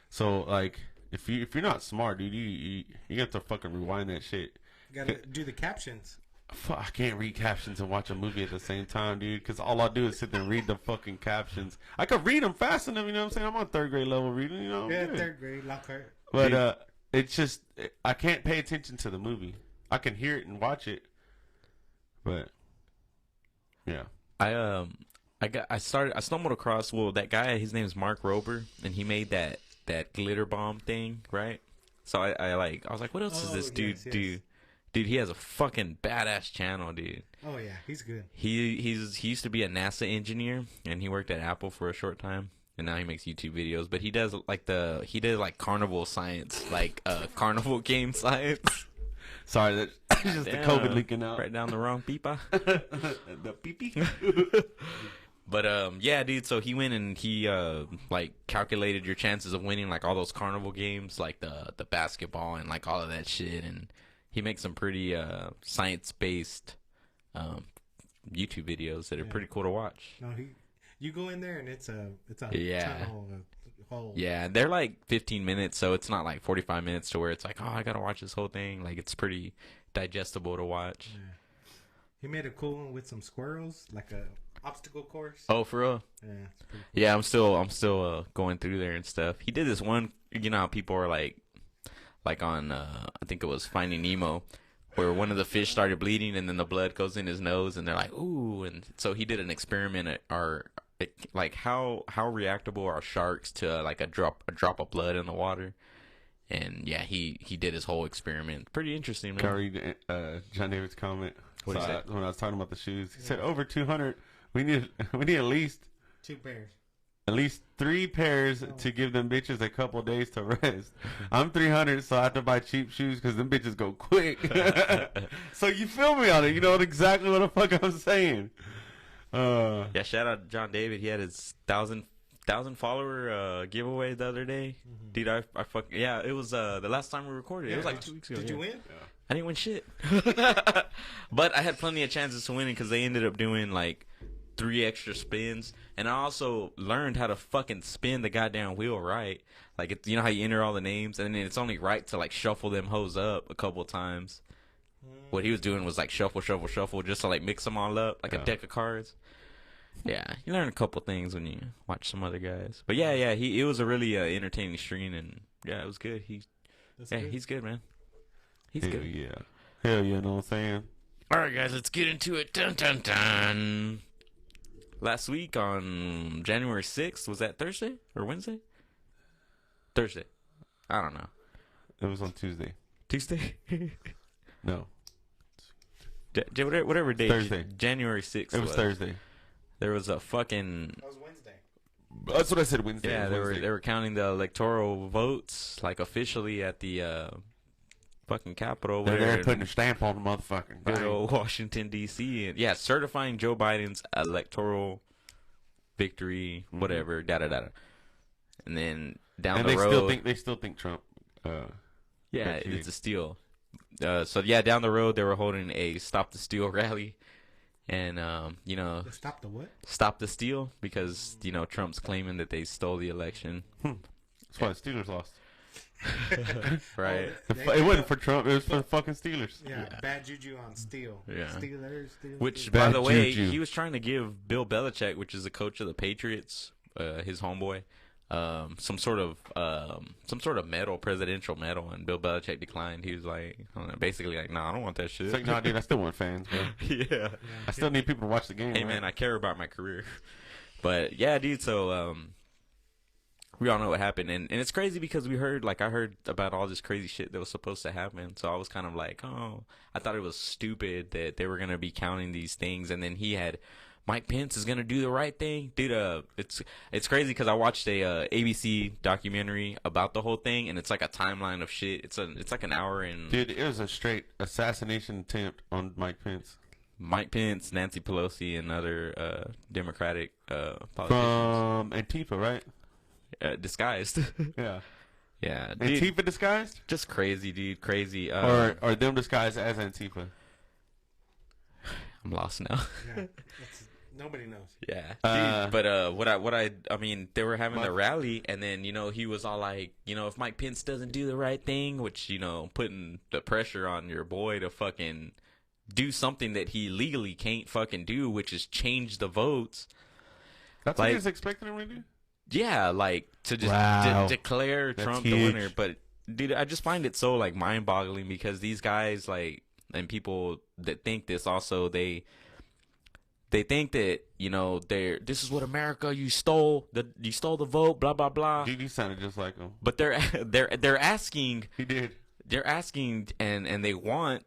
so like if you're not smart, dude, you have to fucking rewind that shit. You gotta do the captions. Fuck, I can't read captions and watch a movie at the same time, dude. Because all I do is sit there and read the fucking captions. I could read them fast enough, you know what I'm saying? I'm on third grade level reading, you know. Yeah, good. third grade, Lockhart. But it's just I can't pay attention to the movie. I can hear it and watch it, but yeah. I stumbled across that guy. His name's Mark Rober, and he made that glitter bomb thing, right? So I was like, what else does this dude yes, yes. do? Dude, he has a fucking badass channel, dude. Oh yeah, he's good. He used to be a NASA engineer, and he worked at Apple for a short time, and now he makes YouTube videos. But he does like carnival science, like carnival game science. Sorry, that's just the Damn, COVID leaking out. right down the wrong peepa. The pee-pee. But yeah, dude. So he went and he like calculated your chances of winning like all those carnival games, like the basketball and like all of that shit. And he makes some pretty science based YouTube videos that are pretty cool to watch. No, you go in there and it's a Yeah. tunnel, a whole. Yeah, they're like 15 minutes, so it's not like 45 minutes to where it's like, oh, I gotta watch this whole thing. Like it's pretty digestible to watch. Yeah. He made a cool one with some squirrels, like a obstacle course. Oh, for real? Yeah, it's pretty cool. Yeah, I'm still going through there and stuff. He did this one, you know how people are like on I think it was Finding Nemo, where one of the fish started bleeding and then the blood goes in his nose and they're like, ooh, and so he did an experiment like how reactable are sharks to like a drop of blood in the water. And yeah, he did his whole experiment. Pretty interesting, man. Can I read John David's comment? What he said? When I was talking about the shoes, he said over 200. We need at least 2 pairs. 3 pairs to give them bitches a couple days to rest. I'm 300, so I have to buy cheap shoes because them bitches go quick. So you feel me on it? You know exactly what the fuck I'm saying. Yeah, shout out to John David. He had his 1,000 follower giveaway the other day. Dude, I yeah, it was the last time we recorded. It was like 2 weeks ago. Did you win? I didn't win shit. But I had plenty of chances to win because they ended up doing like 3 extra spins. And I also learned how to fucking spin the goddamn wheel right. Like, you know how you enter all the names and then it's only right to like shuffle them hoes up a couple times. What he was doing was like shuffle just to like mix them all up like a deck of cards. Yeah, you learn a couple things when you watch some other guys. But yeah, it was a really entertaining stream, and yeah, it was good. He's good, man. He's good. Hell yeah, know what I'm saying? All right, guys, let's get into it. Dun dun dun. Last week on January 6th, was that Thursday or Wednesday? Thursday. I don't know. It was on Tuesday. Tuesday? No. Whatever day. Thursday. January 6th. It was Thursday. There was a fucking. That was Wednesday. That's what I said Wednesday. Yeah, they were counting the electoral votes like officially at the fucking Capitol. They're there in putting a stamp on the motherfucking good thing. old Washington D.C. and yeah, certifying Joe Biden's electoral victory, whatever, da da da. And then down And the road, they still think Trump. yeah, that's it's huge. a steal. So yeah, down the road they were holding a Stop the Steal rally, and you know, Stop the what? Stop the Steal because you know Trump's claiming that they stole the election, That's why the Steelers lost. right? It wasn't for Trump. It was for the fucking Steelers. Yeah, bad juju on steel. Yeah. Steelers. Which, Steelers. by Bad the way, juju. he was trying to give Bill Belichick, which is the coach of the Patriots, his homeboy, some sort of medal, presidential medal, and Bill Belichick declined. He was like, I don't know, basically like, nah, I don't want that shit. It's like, nah, dude, I still want fans, bro. Yeah. I still need people to watch the game. Hey, right? man, I care about my career. But yeah, dude. So we all know what happened, and it's crazy because I heard about all this crazy shit that was supposed to happen. So I was kind of like, oh, I thought it was stupid that they were gonna be counting these things, and then he had Mike Pence is gonna do the right thing, dude. It's crazy because I watched a ABC documentary about the whole thing, and it's like a timeline of shit. It's like an hour and Dude, it was a straight assassination attempt on Mike Pence. Mike Pence, Nancy Pelosi, and other Democratic politicians From Antifa, right? disguised. Yeah. Yeah, dude, Antifa disguised? just crazy, dude, crazy. Or them disguised as Antifa? I'm lost now. Yeah, nobody knows. Yeah, Uh, dude, but I mean, they were having the rally, and then you know he was all like, you know, if Mike Pence doesn't do the right thing, which you know, putting the pressure on your boy to fucking do something that he legally can't fucking do, which is change the votes. That's like- what he was expecting him to do? Yeah, like to just Wow. declare That's Trump the huge. winner. But dude, I just find it so like mind-boggling because these guys like and people that think this also they think that you know this is what America you stole the vote, blah blah blah. Dude, he sounded just like him. But they're asking He did. and they want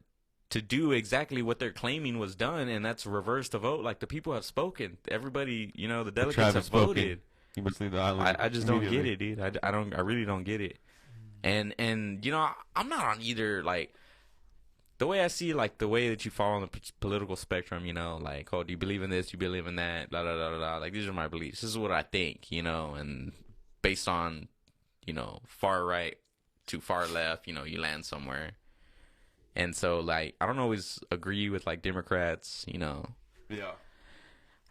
to do exactly what they're claiming was done, and that's reverse the vote. Like the people have spoken. Everybody, you know, the delegates tribe have has spoken. voted. He must leave the island. I just don't get immediately. it, dude. I really don't get it. And you know, I'm not on either like the way I see like the way that you fall on the political spectrum. You know, like oh, do you believe in this? Do you believe in that? Blah blah blah blah. Blah. Like these are my beliefs. This is what I think. You know, and based on you know far right to far left, you know, you land somewhere. And so like I don't always agree with like Democrats. You know. Yeah.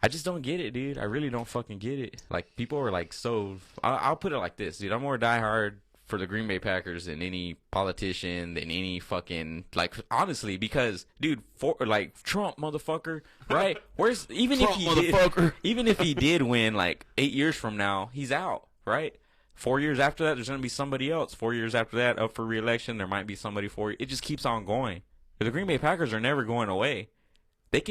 I just don't get it, dude. I really don't fucking get it. Like, people are like so... I'll put it like this, dude. I'm more diehard for the Green Bay Packers than any politician, than any fucking... Like, honestly, because, dude, like, Trump, motherfucker, right? Where's... Even Trump, if he motherfucker. did... Even if he did win, like, 8 years from now, he's out, right? 4 years after that, there's going to be somebody else. 4 years after that, up for re-election, there might be somebody for... It just keeps on going. The Green Bay Packers are never going away. They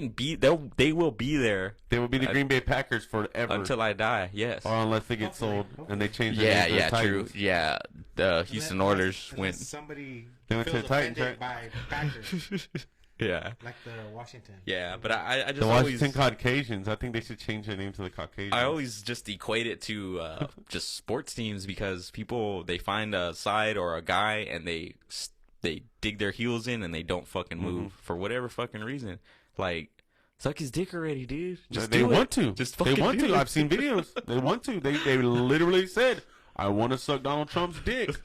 will be there. They will be the Green Bay Packers forever. Until I die, yes. Or unless they get sold and they change their Yeah, name to the yeah, true. Titans. Yeah, the Houston Oilers Unless went. Somebody They went to feels the Titans, offended by Packers, Yeah, like the Washington. yeah, but I just The always, Washington Caucasians. I think they should change their name to the Caucasians. I always just equate it to just sports teams because people they find a side or a guy and they dig their heels in and they don't fucking move for whatever fucking reason. Like suck his dick already, dude. Just they do want it. to. Just They fucking want do to. it. I've seen videos. They want to. They literally said, "I want to suck Donald Trump's dick."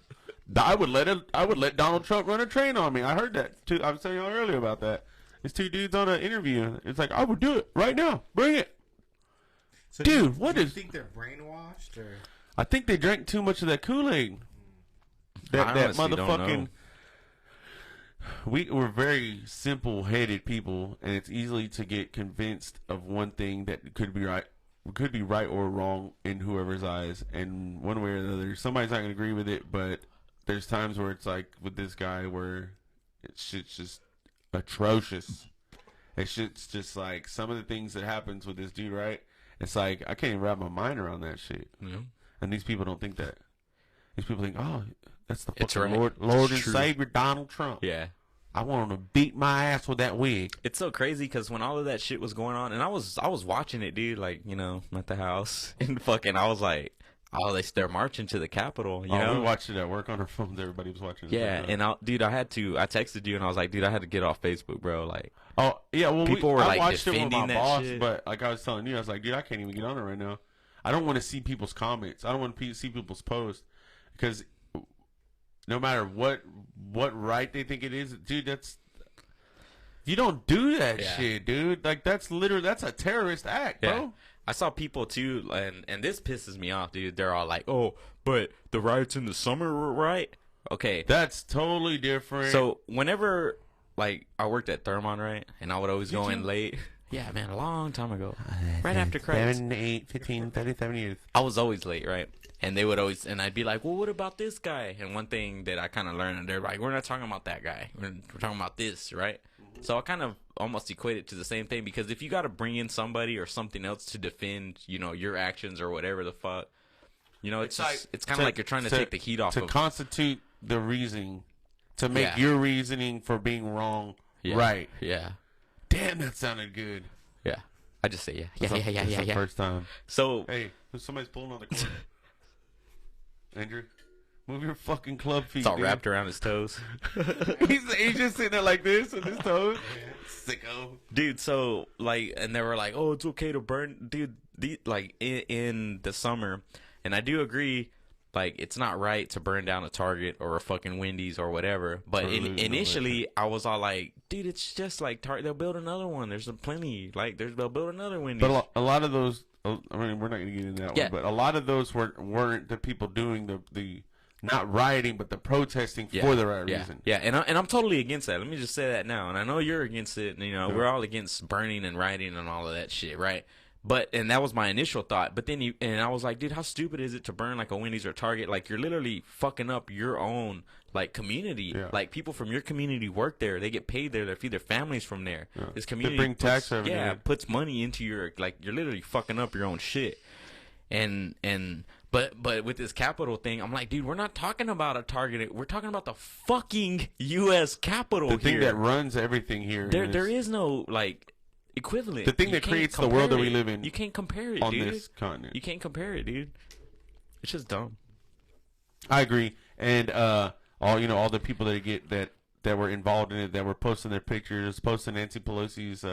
I would let Donald Trump run a train on me. I heard that too. I was telling y'all earlier about that. It's two dudes on an interview. It's like I would do it right now. Bring it. So Dude, what do you is- think they're brainwashed or? I think they drank too much of that Kool-Aid. That I honestly don't motherfucking. know. We're very simple-headed people, and it's easily to get convinced of one thing that could be right or wrong in whoever's eyes, and one way or the other, somebody's not going to agree with it. But there's times where it's like with this guy where shit's just atrocious. Shit's just like some of the things that happens with this dude, right? It's like I can't even wrap my mind around that shit. Yeah. And these people don't think that. These people think, oh, that's the It's fucking right. Lord It's and true. Savior Donald Trump. Yeah. I want him to beat my ass with that wig. It's so crazy because when all of that shit was going on, and I was watching it, dude, like, you know, at the house, and fucking, I was like, oh, they're marching to the Capitol. You know, we watched it at work on our phones. Everybody was watching it. Yeah, and I texted you and I was like, dude, I had to get off Facebook, bro. Like, oh yeah, well, people were I like watched it with defending my that boss, shit. but like I was telling you, I was like, dude, I can't even get on it right now. I don't want to see people's comments. I don't want to see people's posts because no matter what right they think it is, dude, that's you don't do that shit, dude. Like that's a terrorist act, bro. I saw people too, and this pisses me off, dude. They're all like, "Oh, but the riots in the summer were right." Okay, that's totally different. So whenever, like, I worked at Thermon, right, and I would always go in late. Yeah, man, a long time ago, right after Christ. 7, 8, 15, 37 years. I was always late, right? And they would always, and I'd be like, "Well, what about this guy?" And one thing that I kind of learned, they're like, "We're not talking about that guy. We're talking about this, right?" So I kind of almost equate it to the same thing because if you got to bring in somebody or something else to defend, you know, your actions or whatever the fuck, you know, it's kind of like you're trying to take the heat off. To constitute the reasoning, to make your reasoning for being wrong right. Yeah. Damn, that sounded good. Yeah. I just say yeah. It's the first time. So hey, somebody's pulling on the cord. Andrew. Move your fucking club feet. It's all wrapped around his toes. he's just sitting there like this with his toes. Sicko. Dude, so, like, and they were like, oh, it's okay to burn. Dude, like, in the summer, and I do agree, like, it's not right to burn down a Target or a fucking Wendy's or whatever. But initially, I was all like, dude, it's just like Target. They'll build another one. There's plenty. Like, they'll build another Wendy's. But a lot of those, I mean, we're not going to get into that one, but a lot of those weren't the people doing the not rioting, but the protesting for the right reason. Yeah, and I'm totally against that. Let me just say that now. And I know you're against it. And, you know, we're all against burning and rioting and all of that shit, right? And that was my initial thought. But then I was like, dude, how stupid is it to burn like a Wendy's or Target? Like, you're literally fucking up your own, like, community. Yeah. Like, people from your community work there. They get paid there. They feed their families from there. Yeah. This community they bring tax revenue. Yeah, puts money into your, like, you're literally fucking up your own shit. But with this Capitol thing, I'm like, dude, we're not talking about a Target. We're talking about the fucking U.S. Capitol here. The thing that runs everything here. There is no, like, equivalent. The thing that creates the world that we live in. You can't compare it, on dude. On this continent. You can't compare it, dude. It's just dumb. I agree. And all the people that were involved in it, that were posting their pictures, posting Nancy Pelosi's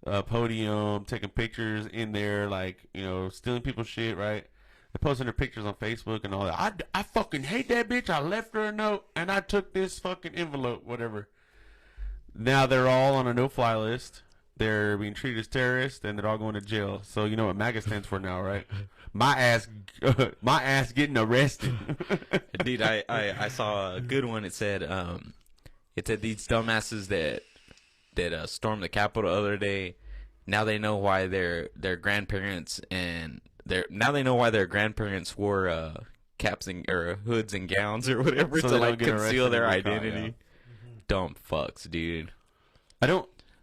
podium, taking pictures in there, like, you know, stealing people's shit, right? They're posting their pictures on Facebook and all that. I fucking hate that bitch. I left her a note and I took this fucking envelope, whatever. Now they're all on a no-fly list. They're being treated as terrorists and they're all going to jail. So you know what MAGA stands for now, right? My ass getting arrested. Dude, I saw a good one. It said these dumbasses that stormed the Capitol the other day. Now they know why their grandparents wore caps or hoods and gowns or whatever to like conceal their identity. Dumb fucks, dude.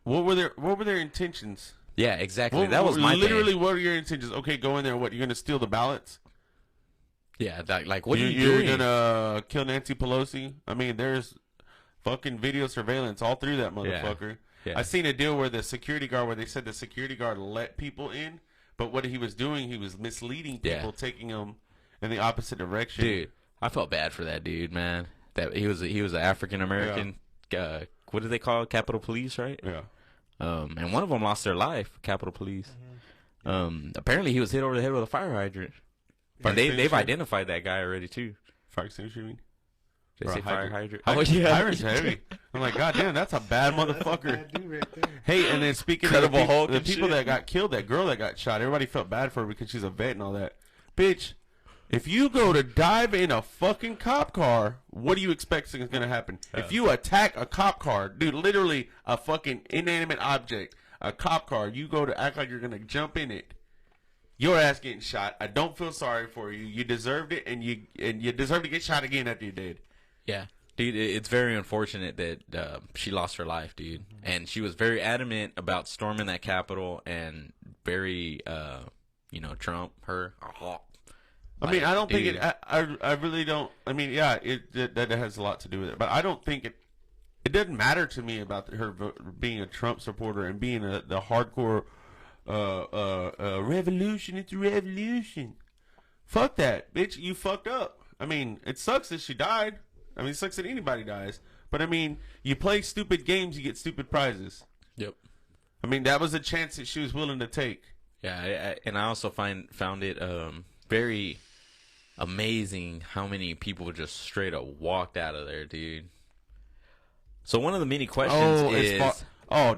What were their intentions? Yeah, exactly. That was my literally thing. What are your intentions? Okay, go in there. What, you're gonna steal the ballots? Yeah, like what are you doing? You're gonna kill Nancy Pelosi? I mean, there's fucking video surveillance all through that motherfucker. Yeah. I seen a deal where they said the security guard let people in, but what he was doing, he was misleading people, taking them in the opposite direction. Dude, I felt bad for that dude, man. That he was an African American. What do they call it? Capitol Police, right? Yeah. And one of them lost their life. Capitol Police. Mm-hmm. Apparently, he was hit over the head with a fire hydrant. And they've identified that guy already too. Fire extinguisher, you mean? Did they say fire hydrant? Oh yeah, hydrant's heavy. I'm like, God damn, that's a bad motherfucker. Hey, and then speaking of the people that got killed, that girl that got shot, everybody felt bad for her because she's a vet and all that. Bitch, if you go to dive in a fucking cop car, what do you expect is going to happen? If you attack a cop car, dude, literally a fucking inanimate object, a cop car, you go to act like you're going to jump in it, your ass getting shot. I don't feel sorry for you. You deserved it, and you deserve to get shot again after you're dead. Yeah. Dude, it's very unfortunate that she lost her life, dude. And she was very adamant about storming that Capitol and very, Trump, her. I mean, I don't think it. I really don't. I mean, yeah, that has a lot to do with it, but I don't think it doesn't matter to me about her being a Trump supporter and being the hardcore revolution. It's a revolution. Fuck that, bitch. You fucked up. I mean, it sucks that she died. I mean, it sucks that anybody dies. But I mean, you play stupid games, you get stupid prizes. Yep. I mean, that was a chance that she was willing to take. Yeah, and I also found it very amazing how many people just straight up walked out of there, dude. So one of the many questions is...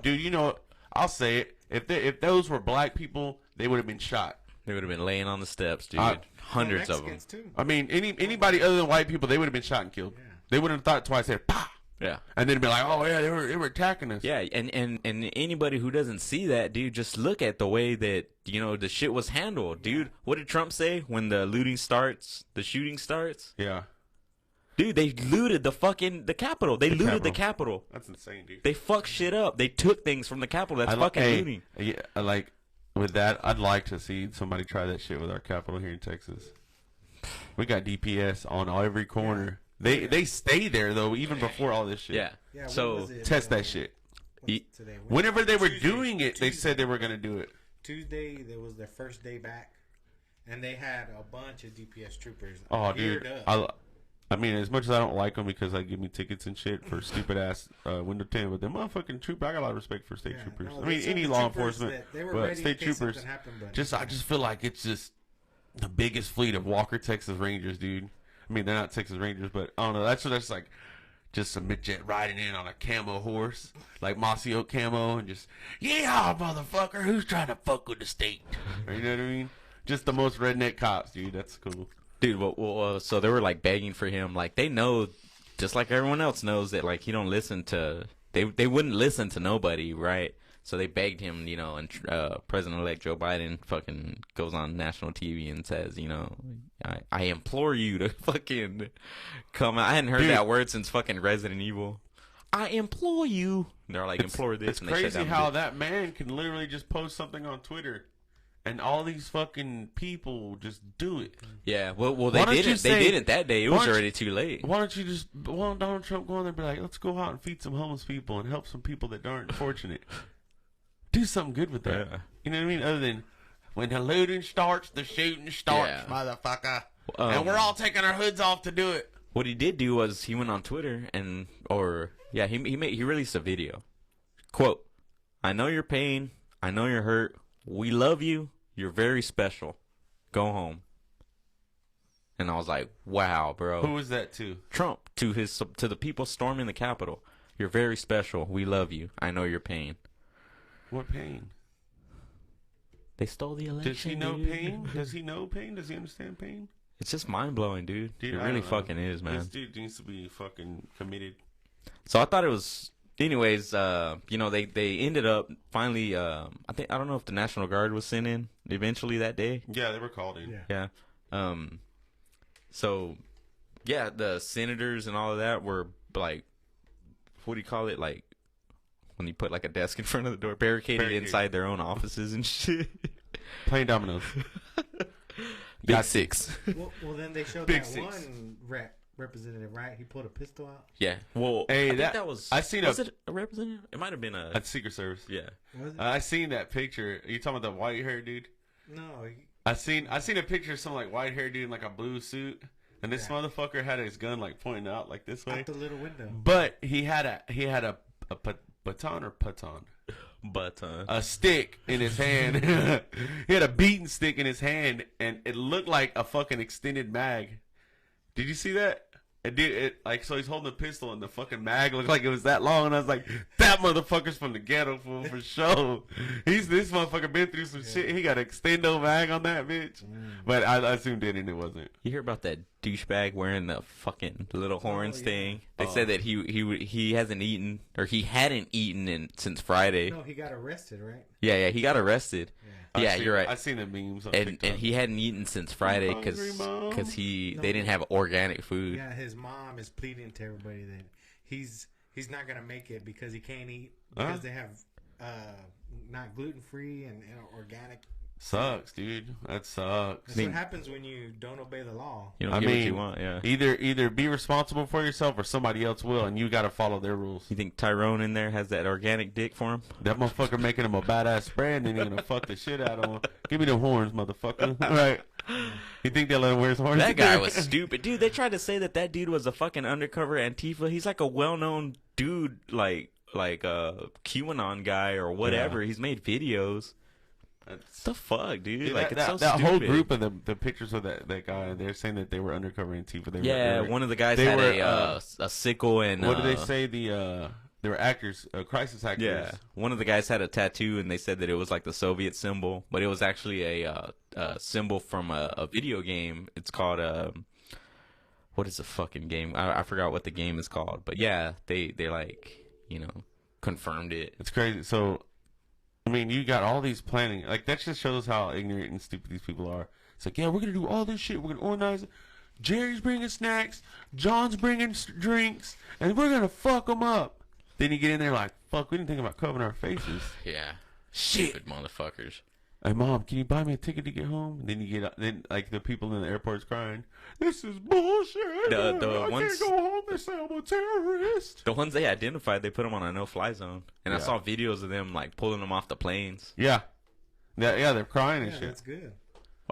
dude, you know, I'll say it. If those were black people, they would have been shot. They would have been laying on the steps, dude. Hundreds of them. Too. I mean, anybody other than white people, they would have been shot and killed. Yeah. They wouldn't have thought twice. They'd pah! Yeah. And then it'd be like, oh, yeah, they were attacking us. Yeah, and anybody who doesn't see that, dude, just look at the way that, you know, the shit was handled. Dude, what did Trump say when the looting starts, the shooting starts? Yeah. Dude, they looted the Capitol. They looted the Capitol. That's insane, dude. They fucked shit up. They took things from the Capitol. That's fucking looting. Yeah, like, with that, I'd like to see somebody try that shit with our Capitol here in Texas. We got DPS on every corner. They stay there though, even before all this shit. Yeah. So test that shit. Whenever they were doing it, they said they were gonna do it. Tuesday, there was their first day back, and they had a bunch of DPS troopers. Oh, dude. I mean, as much as I don't like them because they give me tickets and shit for stupid ass window 10, but them motherfucking troopers, I got a lot of respect for state troopers. No, I mean, any law enforcement, but state troopers. I just feel like it's just the biggest fleet of Walker, Texas Rangers, dude. I mean, they're not Texas Rangers, but I don't know. That's like just some midget riding in on a camo horse, like Mossy Oak camo, and just, yeah, motherfucker, who's trying to fuck with the state? You know what I mean? Just the most redneck cops, dude. That's cool. Dude, well, so they were like begging for him. Like, they know, just like everyone else knows, that like he don't listen to. They wouldn't listen to nobody, right? So they begged him, you know, and President-elect Joe Biden fucking goes on national TV and says, you know, I implore you to fucking come out. I hadn't heard that word since fucking Resident Evil. I implore you. They're like, implore this. It's crazy how that man can literally just post something on Twitter. And all these fucking people just do it. Yeah, well, they didn't. They didn't that day. It was already too late. Why don't you just, Donald Trump go on there and be like, let's go out and feed some homeless people and help some people that aren't fortunate. Do something good with that. Yeah. You know what I mean? Other than, when the looting starts, the shooting starts, motherfucker. And we're all taking our hoods off to do it. What he did do was he went on Twitter he released a video. Quote, I know your pain. I know you're hurt. We love you. You're very special. Go home. And I was like, wow, bro. Who was that to? Trump, to the people storming the Capitol. You're very special. We love you. I know your pain. What pain? They stole the election. Does he know pain? Does he know pain? Does he understand pain? It's just mind blowing, dude. It really fucking is, man. This dude needs to be fucking committed. So I thought it was. Anyways, you know, they ended up finally. I don't know if the National Guard was sent in eventually that day. Yeah, they were called in. Yeah. So, yeah, the senators and all of that were like, what do you call it? Like, when you put like a desk in front of the door, barricaded inside their own offices and shit. Playing dominoes. Big Six. Well, then they showed that one representative, right? He pulled a pistol out. Yeah. Well, hey, I think that was. I seen was it a representative? It might have been a Secret Service. Yeah. Was it? I seen that picture. Are you talking about the white hair dude? No. I seen a picture of some like white hair dude in like a blue suit, and this motherfucker had his gun like pointing out like this way out the little window. But he had a baton or paton. Baton. A stick in his hand. He had a beating stick in his hand, and it looked like a fucking extended mag. Did you see that? So he's holding a pistol, and the fucking mag looked like it was that long, and I was like, that motherfucker's from the ghetto, fool, for sure. This motherfucker been through some shit. He got an extendo mag on that bitch. But I assumed it, and it wasn't. You hear about that douchebag wearing the fucking little horns thing? They said that he hasn't eaten, or he hadn't eaten since Friday. No, he got arrested, right? Yeah, he got arrested. Yeah, you're right. I seen the memes on TikTok. And he hadn't eaten since Friday because they didn't have organic food. Yeah, his mom is pleading to everybody that he's not gonna make it because he can't eat because they have not gluten free and organic. Sucks, dude. That sucks. That's what happens when you don't obey the law. You don't get what you want, yeah. Either be responsible for yourself or somebody else will, and you got to follow their rules. You think Tyrone in there has that organic dick for him? That motherfucker making him a badass spread, and then you're gonna fuck the shit out of him. Give me the horns, motherfucker. All right. You think they let him wear his horns? That guy was stupid, dude. They tried to say that dude was a fucking undercover Antifa. He's like a well-known dude, like a QAnon guy or whatever. He's made videos. What the fuck, dude? Yeah, like, it's so that stupid. whole group of the pictures of that guy, they're saying that they were undercover Antifa. They were, one of the guys they had were, a sickle and what did they say? They were actors, crisis actors. yeah, one of the guys had a tattoo, and they said that it was like the Soviet symbol, but it was actually a symbol from a video game. It's called what is the fucking game? I forgot what the game is called, but yeah, they like, you know, confirmed it. It's crazy. So, I mean, you got all these planning. Like, that just shows how ignorant and stupid these people are. It's like, yeah, we're going to do all this shit. We're going to organize it. Jerry's bringing snacks. John's bringing drinks. And we're going to fuck them up. Then you get in there like, fuck, we didn't think about covering our faces. Yeah. Shit. Stupid motherfuckers. Hey, Mom, can you buy me a ticket to get home? And then you get, then like the people in the airport's crying, this is bullshit. I can't go home. They say I'm a terrorist. The ones they identified, they put them on a no-fly zone. And I saw videos of them, like, pulling them off the planes. Yeah, they're crying and shit. That's good.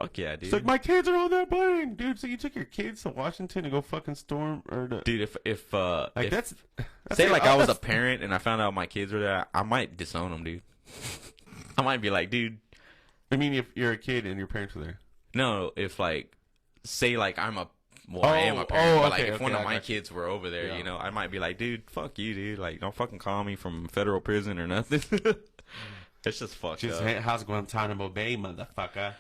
Fuck yeah, dude. It's like, my kids are on that plane. Dude, so you took your kids to Washington to go fucking storm? Or to... Dude, if like, if, that's say, like, I was a parent and I found out my kids were there, I might disown them, dude. I might be like, dude. I mean, if you're a kid and your parents were there. No, if, like, say, like, I am a parent, but, like, if one of my kids were over there, you know, I might be like, dude, fuck you, dude. Like, don't fucking call me from federal prison or nothing. It's just fucked up. How's Guantanamo Bay, motherfucker?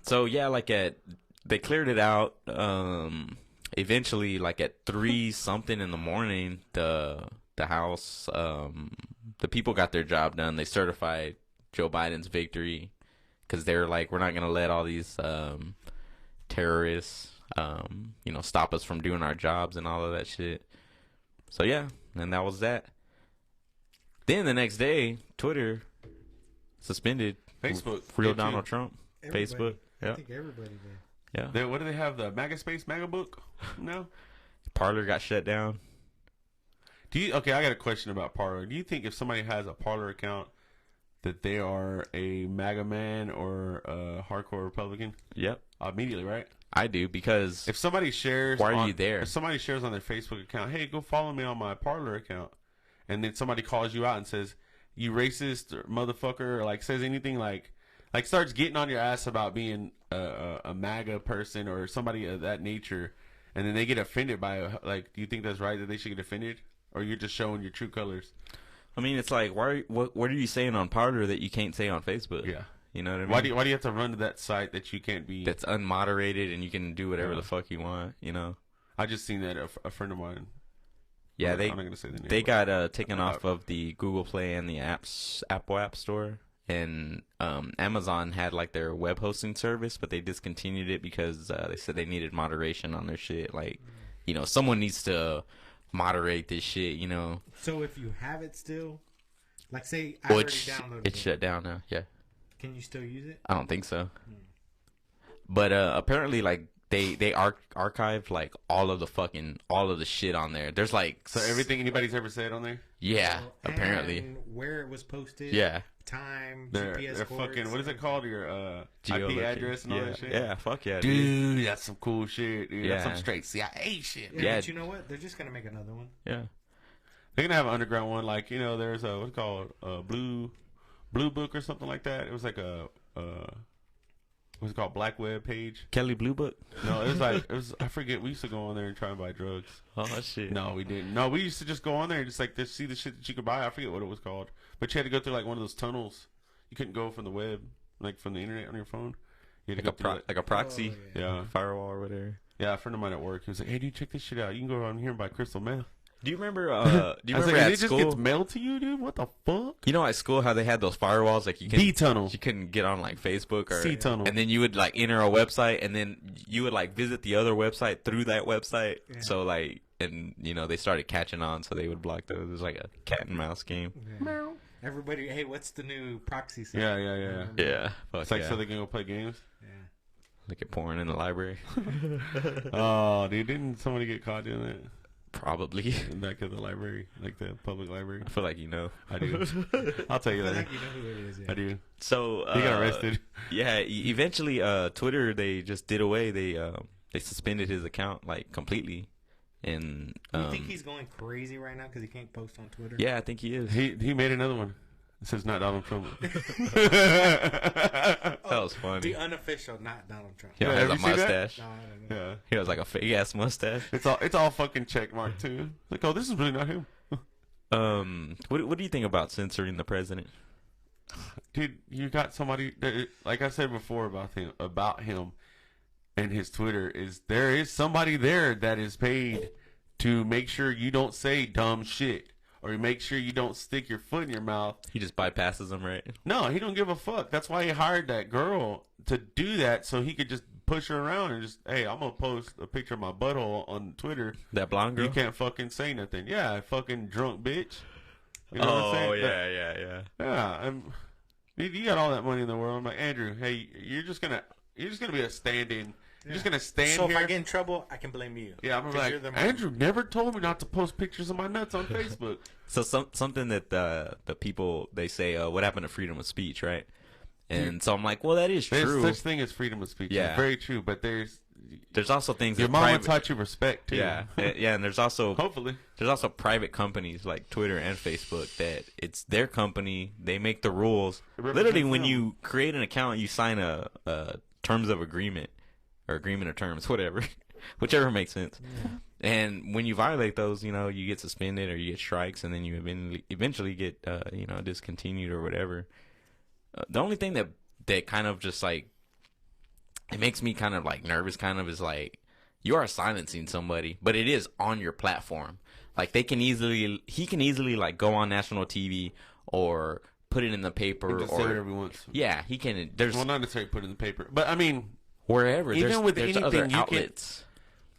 So, yeah, like, they cleared it out. Eventually, like, at 3-something in the morning, the House, the people got their job done. They certified Joe Biden's victory because they're like, we're not going to let all these terrorists, you know, stop us from doing our jobs and all of that shit. So, yeah, and that was that. Then the next day, Twitter suspended Facebook. Real Donald Trump. Everybody. Facebook. I Yeah. think everybody did. Yeah. What do they have? The MAGA Space MAGA book now? Parler got shut down. Okay, I got a question about Parler. Do you think if somebody has a Parler account that they are a MAGA man or a hardcore Republican? Yep. Immediately, right? I do, because If somebody shares, why are you there? If somebody shares on their Facebook account, hey, go follow me on my Parler account, and then somebody calls you out and says, you racist or motherfucker, or like says anything like starts getting on your ass about being a MAGA person or somebody of that nature, and then they get offended by like, do you think that's right that they should get offended, or you're just showing your true colors? I mean, it's like, what are you saying on Parler that you can't say on Facebook? Yeah. You know what I mean? Why do you have to run to that site that you can't be? That's unmoderated and you can do whatever the fuck you want, you know? I just seen that a friend of mine. Yeah, I'm not gonna say the name. they got taken off of the Google Play and the Apple App Store. And Amazon had like their web hosting service, but they discontinued it because they said they needed moderation on their shit. Like, you know, someone needs to moderate this shit, you know? So if you have it still, like say I already downloaded it's shut down now, yeah. Can you still use it? I don't think so. But apparently, like, they archived like all of the shit on there. There's like, so everything anybody's ever said on there. Yeah, So, apparently. and where it was posted. Yeah. Time. They're GPS fucking. What is it coordinates, called? Your IP Geolocation. address and all that shit. Yeah, fuck yeah, Dude, that's some cool shit. Dude, that's some Yeah. straight CIA shit. Yeah, Yeah. but you know what? They're just gonna make another one. Yeah. They're gonna have an underground one, like, you know, there's a what's it called, Blue Book or something like that. It was like a what's it called, Black Web page. Kelly Blue Book. No, I forget. We used to go on there and try and buy drugs. Oh shit. No, we didn't. No, we used to just go on there and just like to see the shit that you could buy. I forget what it was called, but you had to go through like one of those tunnels. You couldn't go from the web, like from the internet on your phone. You had to Like go through like a proxy, Oh, yeah. firewall or whatever. Yeah, a friend of mine at work, he was like, "Hey, dude, check this shit out. You can go around here and buy crystal meth." Do you remember? Do you I was remember like, at it just school? gets mailed to you, dude. What the fuck? You know, at school how they had those firewalls, like you couldn't get on like Facebook or C tunnel. and then you would like enter a website, and then you would like visit the other website through that website. Yeah. So like, and you know, they started catching on, so they would block those. It was like a cat and mouse game. Yeah. Everybody, hey, what's the new proxy site? Yeah. Yeah, fuck It's like yeah. so they can go play games. Yeah. Like it porn in the library. Oh, dude, didn't somebody get caught doing that? Probably. Back of the library, like the public library. I feel like you know. I do. I'll tell you I feel that. like you know who it is. Yeah. I do. So He got arrested. Yeah, eventually, Twitter, they just did away. They suspended his account like completely. And You think he's going crazy right now because he can't post on Twitter? yeah, I think he is. He made another one. It says not Donald Trump. That was funny. The unofficial, not Donald Trump. He Yeah, has have a you seen that? mustache. No, I don't know. Yeah. He has like a fake ass mustache. It's all fucking check mark too. Like, oh, this is really not him. What do you think about censoring the president? Dude, you got somebody that, like I said before about him and his Twitter, there is somebody there that is paid to make sure you don't say dumb shit or make sure you don't stick your foot in your mouth. He just bypasses them, right? No, he don't give a fuck. That's why he hired that girl to do that, so he could just push her around and just, hey, I'm gonna post a picture of my butthole on Twitter. That blonde girl. You can't fucking say nothing. Yeah, fucking drunk bitch. You know what I'm saying? yeah. Yeah, you got all that money in the world. I'm like, Andrew, hey, you're just gonna be a stand-in. You're just gonna stand So here. if I get in trouble, I can blame you. Yeah, I'm gonna 'Cause be you're like, the Andrew never told me not to post pictures of my nuts on Facebook. So something that the people they say, what happened to freedom of speech, right? And so I'm like, well, that is There's true. such thing as freedom of speech. Yeah. It's very true. But there's also things your that mama private, taught you respect too. yeah, and there's also Hopefully. private companies like Twitter and Facebook that it's their company. They make the rules. It represents Literally, when them. you create an account, you sign a terms of agreement or agreement of terms, whatever, whichever makes sense. Yeah. And when you violate those, you get suspended or you get strikes, and then you eventually get discontinued or whatever. The only thing that kind of just like it makes me kind of like nervous is like you are silencing somebody, but it is on your platform. Like he can easily like go on national TV or put it in the paper Just or say whatever he wants. yeah, he can. There's Well, not necessarily put it in the paper, but I mean, wherever even with there's anything, other you can- outlets.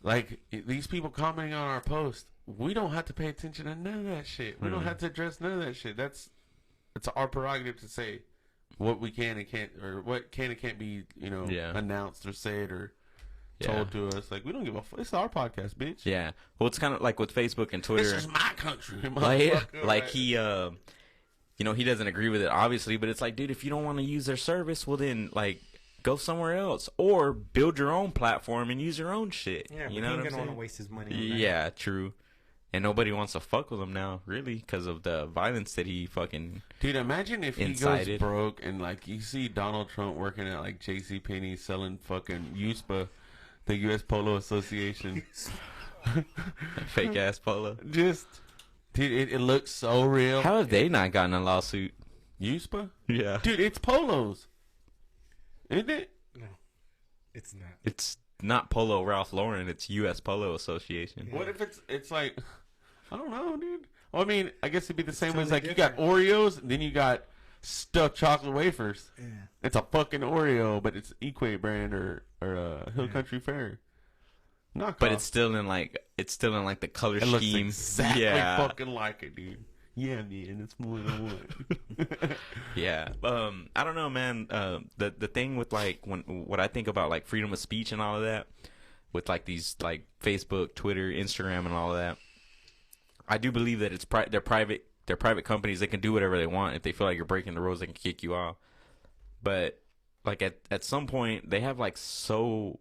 like these people commenting on our post, we don't have to pay attention to none of that shit. We don't have to address none of that shit. It's our prerogative to say what we can and can't, or what can and can't be, announced or said or told to us. Like, we don't give a fuck. It's our podcast, bitch. Yeah. Well, it's kind of like with Facebook and Twitter. This is my country. Like he he doesn't agree with it, obviously, but it's like, dude, if you don't want to use their service, well then, like, go somewhere else or build your own platform and use your own shit. Yeah, you but know he what I'm ain't gonna want to saying? waste his money on that. Yeah, true. And nobody wants to fuck with him now, really, because of the violence that he fucking. Dude, imagine if he incited. goes broke and, like, you see Donald Trump working at, like, JCPenney selling fucking USPA, the U.S. Polo Association. Fake ass polo. Just, dude, it looks so real. How have they not gotten a lawsuit? USPA? Yeah. Dude, it's polos. Isn't it? No, it's not. It's not Polo Ralph Lauren, it's U.S. Polo Association. What if it's like, I don't know, dude. Well, I mean, I guess it'd be the same way as, totally like, you got Oreos, and then you got stuffed chocolate wafers. Yeah. It's a fucking Oreo, but it's Equate brand or Hill Country Fare. Knockoff. But it's still in like the color It looks scheme. exactly Yeah. fucking like it, dude. Yeah, man, it's more than one. Yeah. I don't know, man. The thing with like what I think about like freedom of speech and all of that, with like these like Facebook, Twitter, Instagram, and all of that, I do believe that it's they're private companies. They can do whatever they want. If they feel like you're breaking the rules, they can kick you off. But like at some point, they have like so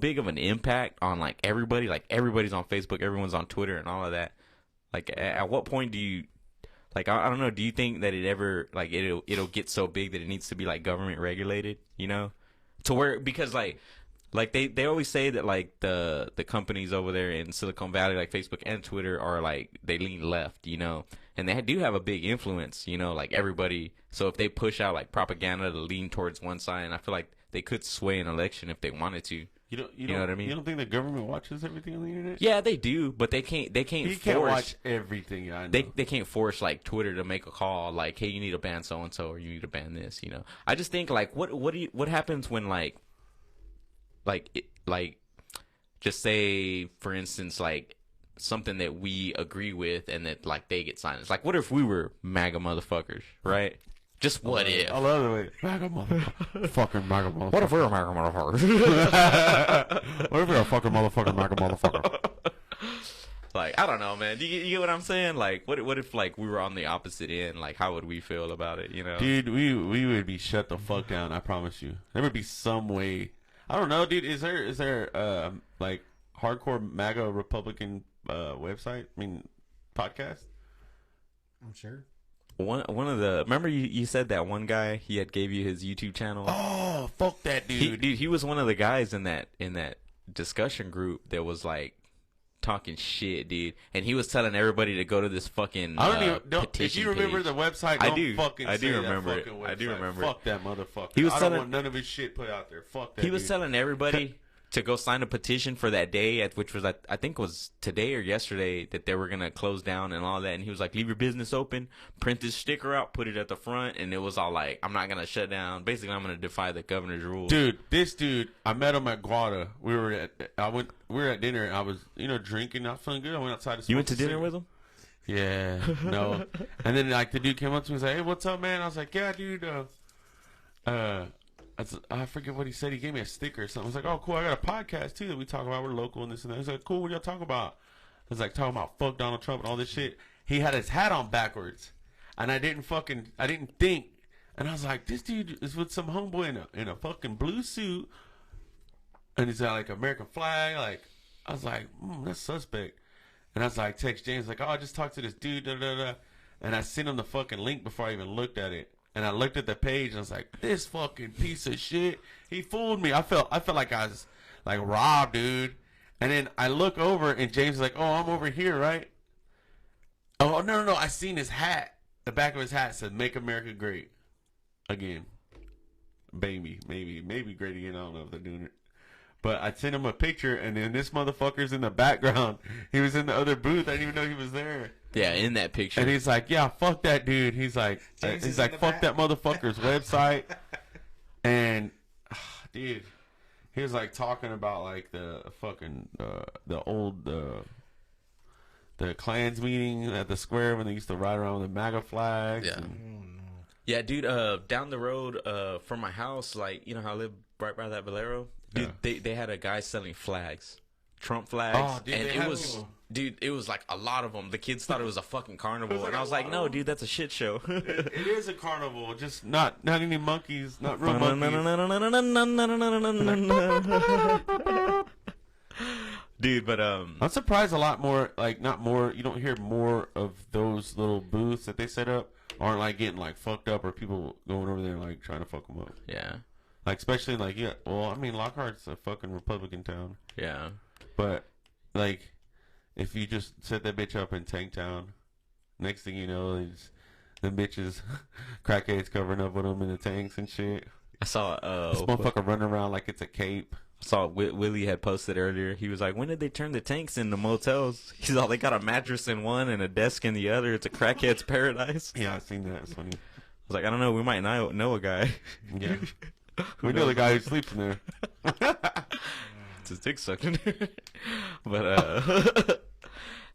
big of an impact on like everybody. Like everybody's on Facebook, everyone's on Twitter, and all of that. Like, at what point do you, like, I don't know, do you think that it ever, like, it'll get so big that it needs to be, like, government regulated, to where, because, like they always say that, like, the companies over there in Silicon Valley, like Facebook and Twitter, are, like, they lean left, and they do have a big influence, like, everybody, so if they push out, like, propaganda to lean towards one side, and I feel like they could sway an election if they wanted to. You know what I mean? You don't think the government watches everything on the internet? Yeah, they do, but they can't You force. can't watch everything. I know. They can't force like Twitter to make a call like, hey, you need to ban so and so or you need to ban this. I just think like what happens when just say for instance like something that we agree with and that like they get silenced. Like what if we were MAGA motherfuckers, right? Just what if? I love the way MAGA motherfucker, fucking MAGA motherfucker. What if we were MAGA motherfuckers? What if we're a fucking motherfucker, MAGA motherfucker? Like, I don't know, man. You get what I'm saying? Like, what if like we were on the opposite end? Like, how would we feel about it? You know, Dude, we would be shut the fuck down. I promise you. There would be some way. I don't know, dude. Is there like hardcore MAGA Republican website? I mean, podcast. I'm sure. one of the remember you said that one guy he had gave you his YouTube channel. Oh, fuck that dude. He was one of the guys in that discussion group that was like talking shit, dude, and he was telling everybody to go to this fucking I don't even. Don't, if petition you remember page. the website, I don't do. fucking I do say remember that it. fucking I do website. remember it. Fuck that motherfucker. He was I telling- don't want none of his shit put out there. Fuck that. He was dude. telling everybody to go sign a petition for that day, which was I think was today or yesterday, that they were gonna close down and all that. And he was like, "Leave your business open, print this sticker out, put it at the front," and it was all like, "I'm not gonna shut down. Basically, I'm gonna defy the governor's rules." Dude, this dude, I met him at Guada. We were at dinner. And I was, drinking, not feeling good. I went outside to smoke You went to a dinner cigarette. with him? Yeah, no. And then like the dude came up to me and said, "Hey, what's up, man?" I was like, "Yeah, dude. I forget what he said. He gave me a sticker or something. I was like, "Oh, cool. I got a podcast too that we talk about. We're local and this and that." He's like, "Cool. What y'all talk about?" I was like, talking about fuck Donald Trump and all this shit. He had his hat on backwards, and I didn't think. And I was like, "This dude is with some homeboy in a fucking blue suit, and he's got like American flag." Like, I was like, "That's suspect." And I was like, text James like, "Oh, I just talked to this dude." Da, da, da. And I sent him the fucking link before I even looked at it. And I looked at the page and I was like, "This fucking piece of shit, he fooled me." I felt like I was like robbed, dude. And then I look over and James is like, "Oh, I'm over here, right?" Oh, no. I seen his hat. The back of his hat said, "Make America Great Again." Baby, maybe great again. I don't know if they're doing it. But I sent him a picture, and then this motherfucker's in the background. He was in the other booth. I didn't even know he was there. Yeah, in that picture. And he's like, "Yeah, fuck that dude." He's like, James is "Fuck in the back. that motherfucker's website." And dude, he was like talking about like the fucking the old the Klans meeting at the square when they used to ride around with the MAGA flags. Yeah. Yeah, dude, down the road from my house, like, you know how I live right by that Valero? Dude, they had a guy selling flags. Trump flags. Oh, dude, and they it have was, them. dude, it was like a lot of them. The kids thought it was a fucking carnival. And I was like, no, dude, that's a shit show. It is a carnival, just not any monkeys, not real monkeys. Dude, but I'm surprised a lot more, like, not more, you don't hear more of those little booths that they set up aren't, like, getting, like, fucked up or people going over there, like, trying to fuck them up. yeah, Like, especially, like, yeah, well, I mean, Lockhart's a fucking Republican town. yeah. But, like, if you just set that bitch up in Tanktown, next thing you know, the bitches, crackheads covering up with them in the tanks and shit. I saw This motherfucker running around like it's a cape. Willie had posted earlier. He was like, when did they turn the tanks into motels? He's all, they got a mattress in one and a desk in the other. It's a crackhead's paradise. Yeah, I've seen that. It's funny. I was like, I don't know. We might know a guy. Yeah. We know the guy who sleeps in there. It's his dick sucked in there. But,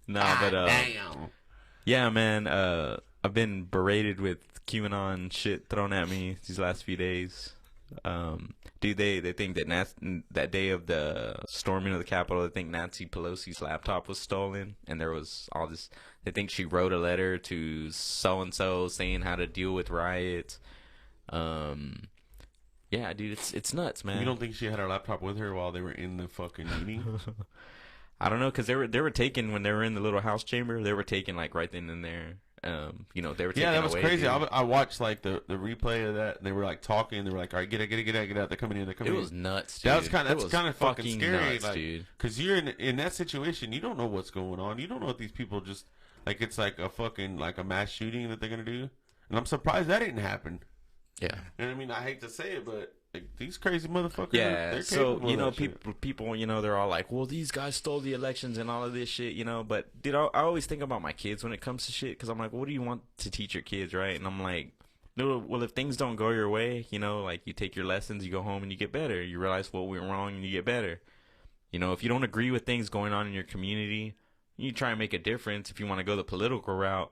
Damn. yeah, man. I've been berated with QAnon shit thrown at me these last few days. Dude, they think that that day of the storming of the Capitol, they think Nancy Pelosi's laptop was stolen, and there was all this. They think she wrote a letter to so and so saying how to deal with riots. Yeah, dude, it's nuts, man. You don't think she had her laptop with her while they were in the fucking meeting? I don't know, because they were taken when they were in the little house chamber. They were taken like right then and there. They were taken Yeah, that was away, crazy. dude. I watched like the replay of that. And they were like talking. They were like, "All right, get out. They're coming in. They're coming It in." was nuts, dude. That's kind of fucking scary, nuts, like, dude. because you're in that situation. You don't know what's going on. You don't know if these people just like it's like a fucking like a mass shooting that they're gonna do. And I'm surprised that didn't happen. Yeah. And I mean, I hate to say it, but like, these crazy motherfuckers. Yeah, they're so capable of that shit. people, they're all like, "Well, these guys stole the elections and all of this shit," But dude, I always think about my kids when it comes to shit, because I'm like, what do you want to teach your kids, right? And I'm like, well, if things don't go your way, like you take your lessons, you go home and you get better. You realize what went wrong and you get better. If you don't agree with things going on in your community, you try and make a difference. If you want to go the political route,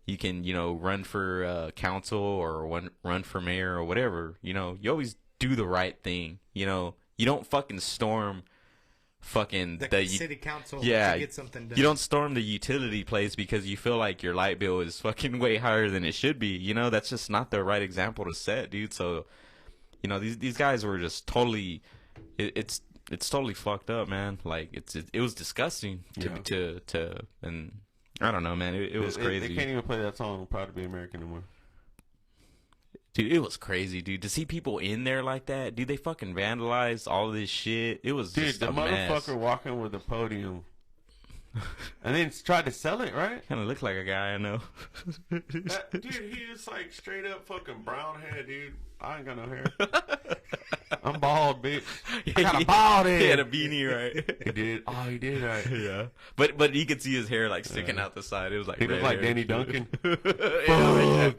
you can, run for council or run for mayor or whatever. You always do the right thing. You don't fucking storm fucking the city council yeah, to get something done. you don't storm the utility place because you feel like your light bill is fucking way higher than it should be. You know, that's just not the right example to set, dude. So, you know, these guys were just totally, it's totally fucked up, man. Like it was disgusting to and I don't know, man. It was crazy. They can't even play that song "Proud to Be American" anymore. Dude, it was crazy, dude. To see people in there like that, dude, they fucking vandalized all this shit. It was just the a motherfucker mess. walking with a podium, and then tried to sell it, right? Kind of looked like a guy I know. Dude, he is like straight up fucking brown hair, dude. I ain't got no hair. I'm bald, bitch. I got a bald head. He had a beanie, right? He did. Oh, he did, right? Yeah. But you could see his hair like sticking out the side. It was like He looked like hair. Danny Duncan. Yeah,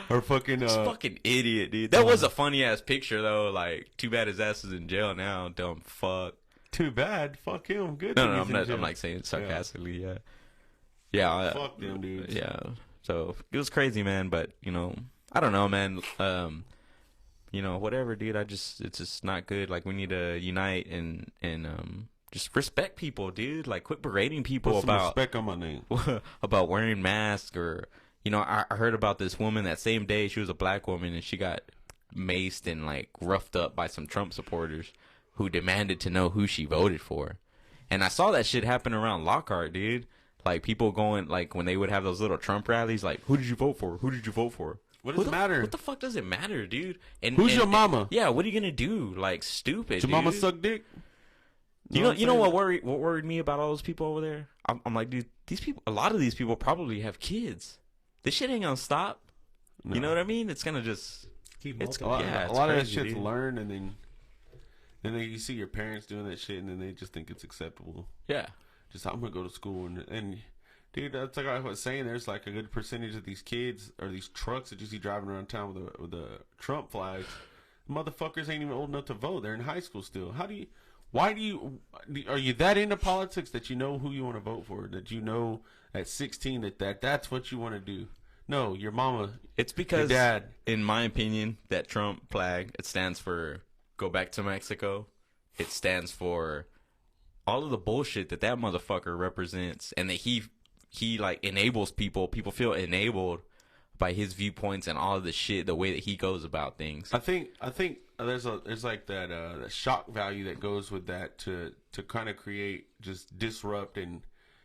Or fucking He's a fucking idiot, dude. That was a funny ass picture though. Like, too bad his ass is in jail now. Dumb fuck. Too bad. Fuck him. Good. No, thing no, he's in jail. I'm like saying it sarcastically. Yeah. Fuck them dudes. Yeah. So it was crazy, man. But you know, I don't know, man. You know, whatever, dude. It's just not good. Like, we need to unite and just respect people, dude. Like, quit berating people Put some about respect on my name. about wearing masks. Or, you know, I heard about this woman that same day. She was a black woman and she got maced and like roughed up by some Trump supporters who demanded to know who she voted for. And I saw that shit happen around Lockhart, dude. Like, people going, like, when they would have those little Trump rallies, like, who did you vote for? Who did you vote for? What does it matter? What the fuck does it matter, dude? And Who's your mama? Yeah, what are you gonna do? Like, stupid. Your mama suck dick? You know what worried me about all those people over there? I'm like, dude, these people, a lot of these people probably have kids. This shit ain't gonna stop. No. You know what I mean? It's gonna just keep a lot of that shit's learned, and then you see your parents doing that shit, and then they just think it's acceptable. Yeah. Just, I'm gonna go to school and dude, that's like I was saying. There's like a good percentage of these kids or these trucks that you see driving around town with the Trump flags. Motherfuckers ain't even old enough to vote. They're in high school still. Are you that into politics that you know who you want to vote for? That you know at 16 that's what you want to do? No, your mama. It's because, your dad. In my opinion, that Trump flag, it stands for go back to Mexico. It stands for all of the bullshit that motherfucker represents, and that he like enables people. People feel enabled by his viewpoints and all of the shit, the way that he goes about things. I think there's like that shock value that goes with that to kind of create just disrupt and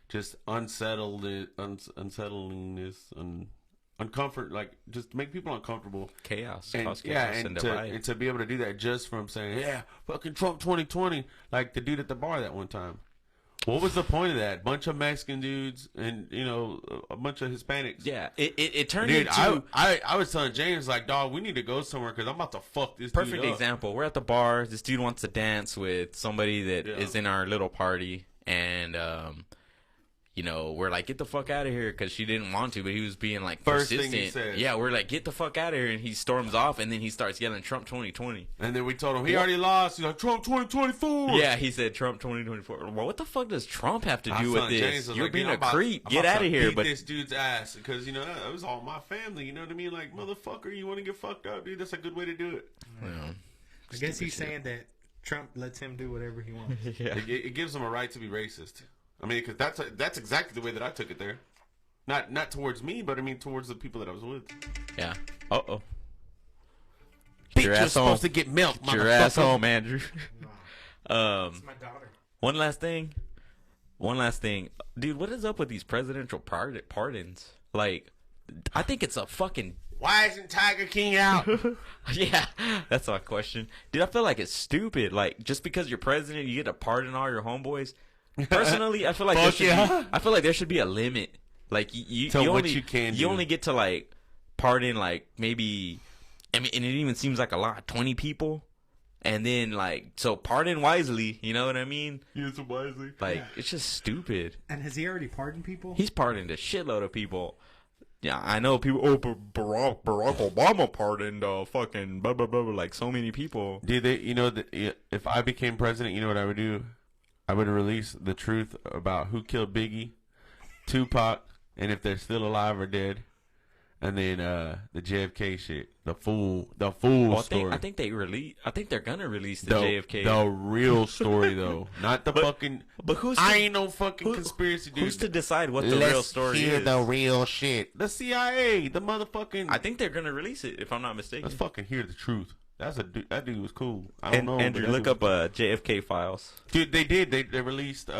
just unsettlingness, uncomfort, like just make people uncomfortable, chaos, and cause chaos and to be able to do that just from saying, yeah, fucking Trump 2020, like the dude at the bar that one time. What was the point of that? Bunch of Mexican dudes and, you know, a bunch of Hispanics. Yeah, it turned dude, into... I was telling James, like, dog, we need to go somewhere because I'm about to fuck this perfect dude up. example. We're at the bar. This dude wants to dance with somebody that is in our little party. And, you know, we're like, get the fuck out of here, because she didn't want to, but he was being, like, First persistent. thing he said. Yeah, we're like, get the fuck out of here, and he storms off, and then he starts yelling Trump 2020. And then we told him he already lost. He's like, Trump 2024. Yeah, he said Trump 2024. Well, what the fuck does Trump have to do with this? James You're like, being a I'm creep. about Get out of here. Beat but this dude's ass, because, you know, that was all my family. You know what I mean? Like, motherfucker, you want to get fucked up, dude? That's a good way to do it. Yeah. I guess he's saying that Trump lets him do whatever he wants. Yeah. It gives him a right to be racist. I mean, because that's exactly the way that I took it there. Not towards me, but I mean towards the people that I was with. Yeah. Uh-oh. Bitch, you're supposed to get milk, Get your ass home, Andrew. It's my daughter. One last thing. Dude, what is up with these presidential pardons? Like, I think it's a fucking... Why isn't Tiger King out? Yeah, that's my question. Dude, I feel like it's stupid. Like, just because you're president, you get to pardon all your homeboys. Personally, I feel like there should be a limit. Like, you only get to, like, pardon, like, maybe... I mean, and it even seems like a lot, 20 people. And then, like, so pardon wisely, you know what I mean? Use it wisely. Like, it's just stupid. And has he already pardoned people? He's pardoned a shitload of people. Yeah, I know people, Barack Obama pardoned fucking blah, blah, blah, blah, like so many people. Dude, you know, if I became president, you know what I would do? I would release the truth about who killed Biggie, Tupac, and if they're still alive or dead. And then the JFK shit, the full story. I think they're gonna release the JFK. The real story though, not the fucking. But I ain't no fucking conspiracy dude. Who's to decide what the real story hear is? the real shit. The CIA, the motherfucking. I think they're gonna release it if I'm not mistaken. Let's fucking hear the truth. That dude was cool. I don't know. Andrew, look up JFK files. Dude, they did. They released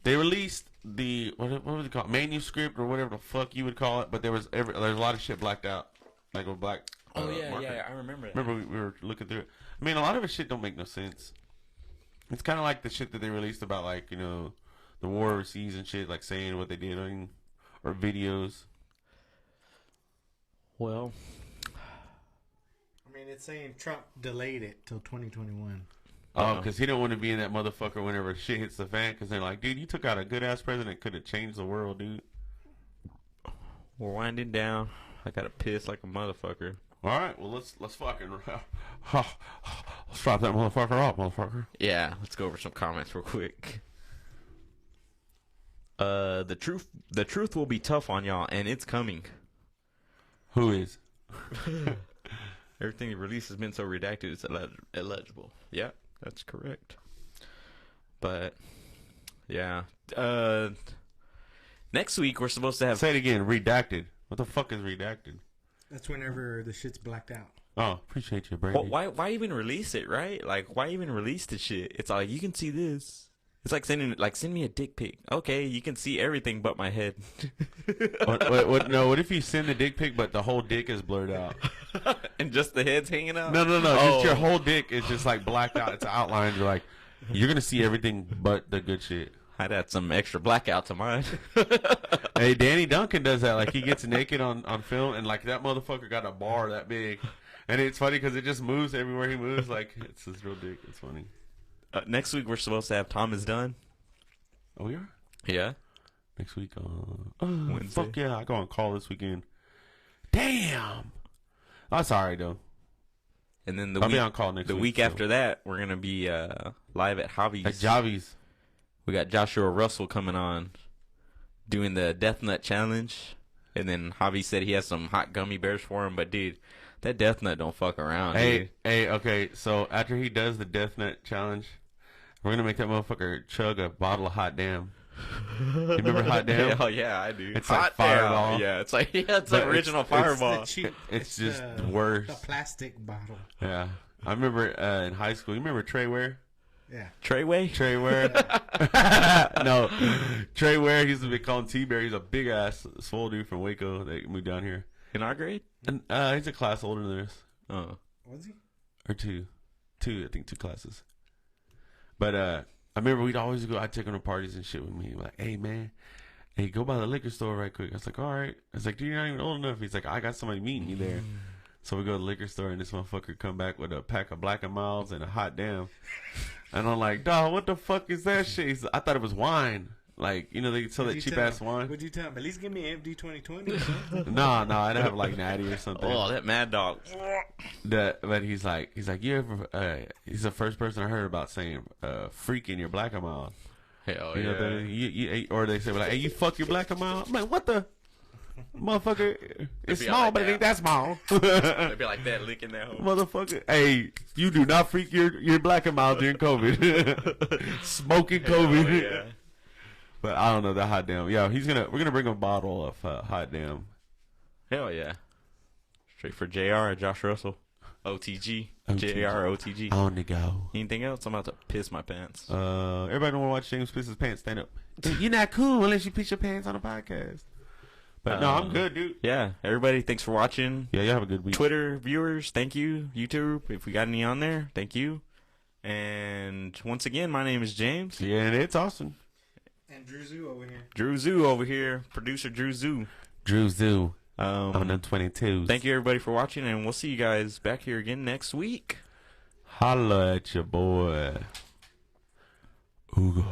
They released the what was it called, manuscript or whatever the fuck you would call it, but there's a lot of shit blacked out, like with black. Yeah, I remember that. Remember we were looking through it. I mean, a lot of it shit don't make no sense. It's kind of like the shit that they released about, like, you know, the war overseas and shit, like saying what they did on, or videos. Well, I mean, it's saying Trump delayed it till 2021. Oh, because he don't want to be in that motherfucker whenever shit hits the fan. Because they're like, dude, you took out a good ass president, could have changed the world, dude. we're winding down. I gotta piss like a motherfucker. All right, well let's fucking let's drop that motherfucker off, motherfucker. Yeah, let's go over some comments real quick. The truth will be tough on y'all, and it's coming. Who is? Everything he released has been so redacted it's illegible. Yeah, that's correct. But yeah, next week we're supposed to have. Say it again. Redacted. What the fuck is redacted? That's whenever the shit's blacked out. Oh, appreciate you, Brady. Well, why even release it, right? Like, why even release the shit? It's like, you can see this. It's like send me a dick pic. Okay, you can see everything but my head. What if you send the dick pic but the whole dick is blurred out? And just the head's hanging out? No. Just your whole dick is just like blacked out. It's outlined. You're like, you're gonna see everything but the good shit. I'd add some extra blackout to mine. Hey, Danny Duncan does that. Like, he gets naked on film, and like that motherfucker got a bar that big, and it's funny because it just moves everywhere he moves. Like, it's his real dick. It's funny. Next week we're supposed to have Tom is Done. Oh, we are? Yeah. Next week. Wednesday. Fuck yeah! I go on call this weekend. Damn. That's all right though. And then I'll be on call next week. The week after that, we're gonna be live at Javi's. At Javi's. We got Joshua Russell coming on, doing the Death Nut Challenge, and then Javi said he has some hot gummy bears for him. But dude, that Death Nut don't fuck around. Dude. Hey, okay. So after he does the Death Nut Challenge, we're gonna make that motherfucker chug a bottle of Hot Damn. You remember Hot Damn? Hell yeah, I do. It's Hot like Fireball. Damn. Yeah, it's like it's the original Fireball. It's just worse. The plastic bottle. Yeah, I remember in high school. You remember Trey Ware? Yeah. Treyway? Trey Ware? No, Trey Ware. He used to be called T-Bear. He's a big ass swole dude from Waco that moved down here. In our grade? And he's a class older than us. Oh, Was he? Or two. I think 2 classes. But I remember we'd always go. I'd take him to parties and shit with me. Like, hey man, hey, go by the liquor store right quick. I was like, all right. I was like, dude, you're not even old enough. He's like, I got somebody meeting you there. So we go to the liquor store and this motherfucker come back with a pack of Black and Milds and a Hot Damn. And I'm like, dawg, what the fuck is that shit? I thought it was wine. Like, you know, they sell that cheap ass wine. What'd you tell him? At least give me MD 2020 or something. No, I'd have like Natty or something. oh, that Mad Dog. But he's like, you ever? He's the first person I heard about saying, "freak in your Black and Mild." Hell You know, or they say like, "Hey, you fuck your Black and Mild." I'm like, what the motherfucker? It's be small, like but it that. ain't that small. They'd be like that, licking that hoe. Motherfucker, hey, you do not freak your Black and Mild during COVID. Smoking COVID. Oh, yeah. But I don't know that Hot Damn. Yeah, we're gonna bring a bottle of Hot Damn. Hell yeah. Straight for JR, Josh Russell. OTG. JR, OTG. On the go. Anything else? I'm about to piss my pants. Everybody want to watch James piss his pants. Stand up. You're not cool unless you piss your pants on a podcast. But no, I'm good, dude. Yeah, everybody, thanks for watching. Yeah, you have a good week. Twitter viewers, thank you. YouTube, if we got any on there, thank you. And once again, my name is James. Yeah, and it's Austin. And Drew Zoo over here. Drew Zoo over here. Producer Drew Zoo. Drew Zoo. On the 22s. Thank you, everybody, for watching, and we'll see you guys back here again next week. Holla at your boy. Ugo.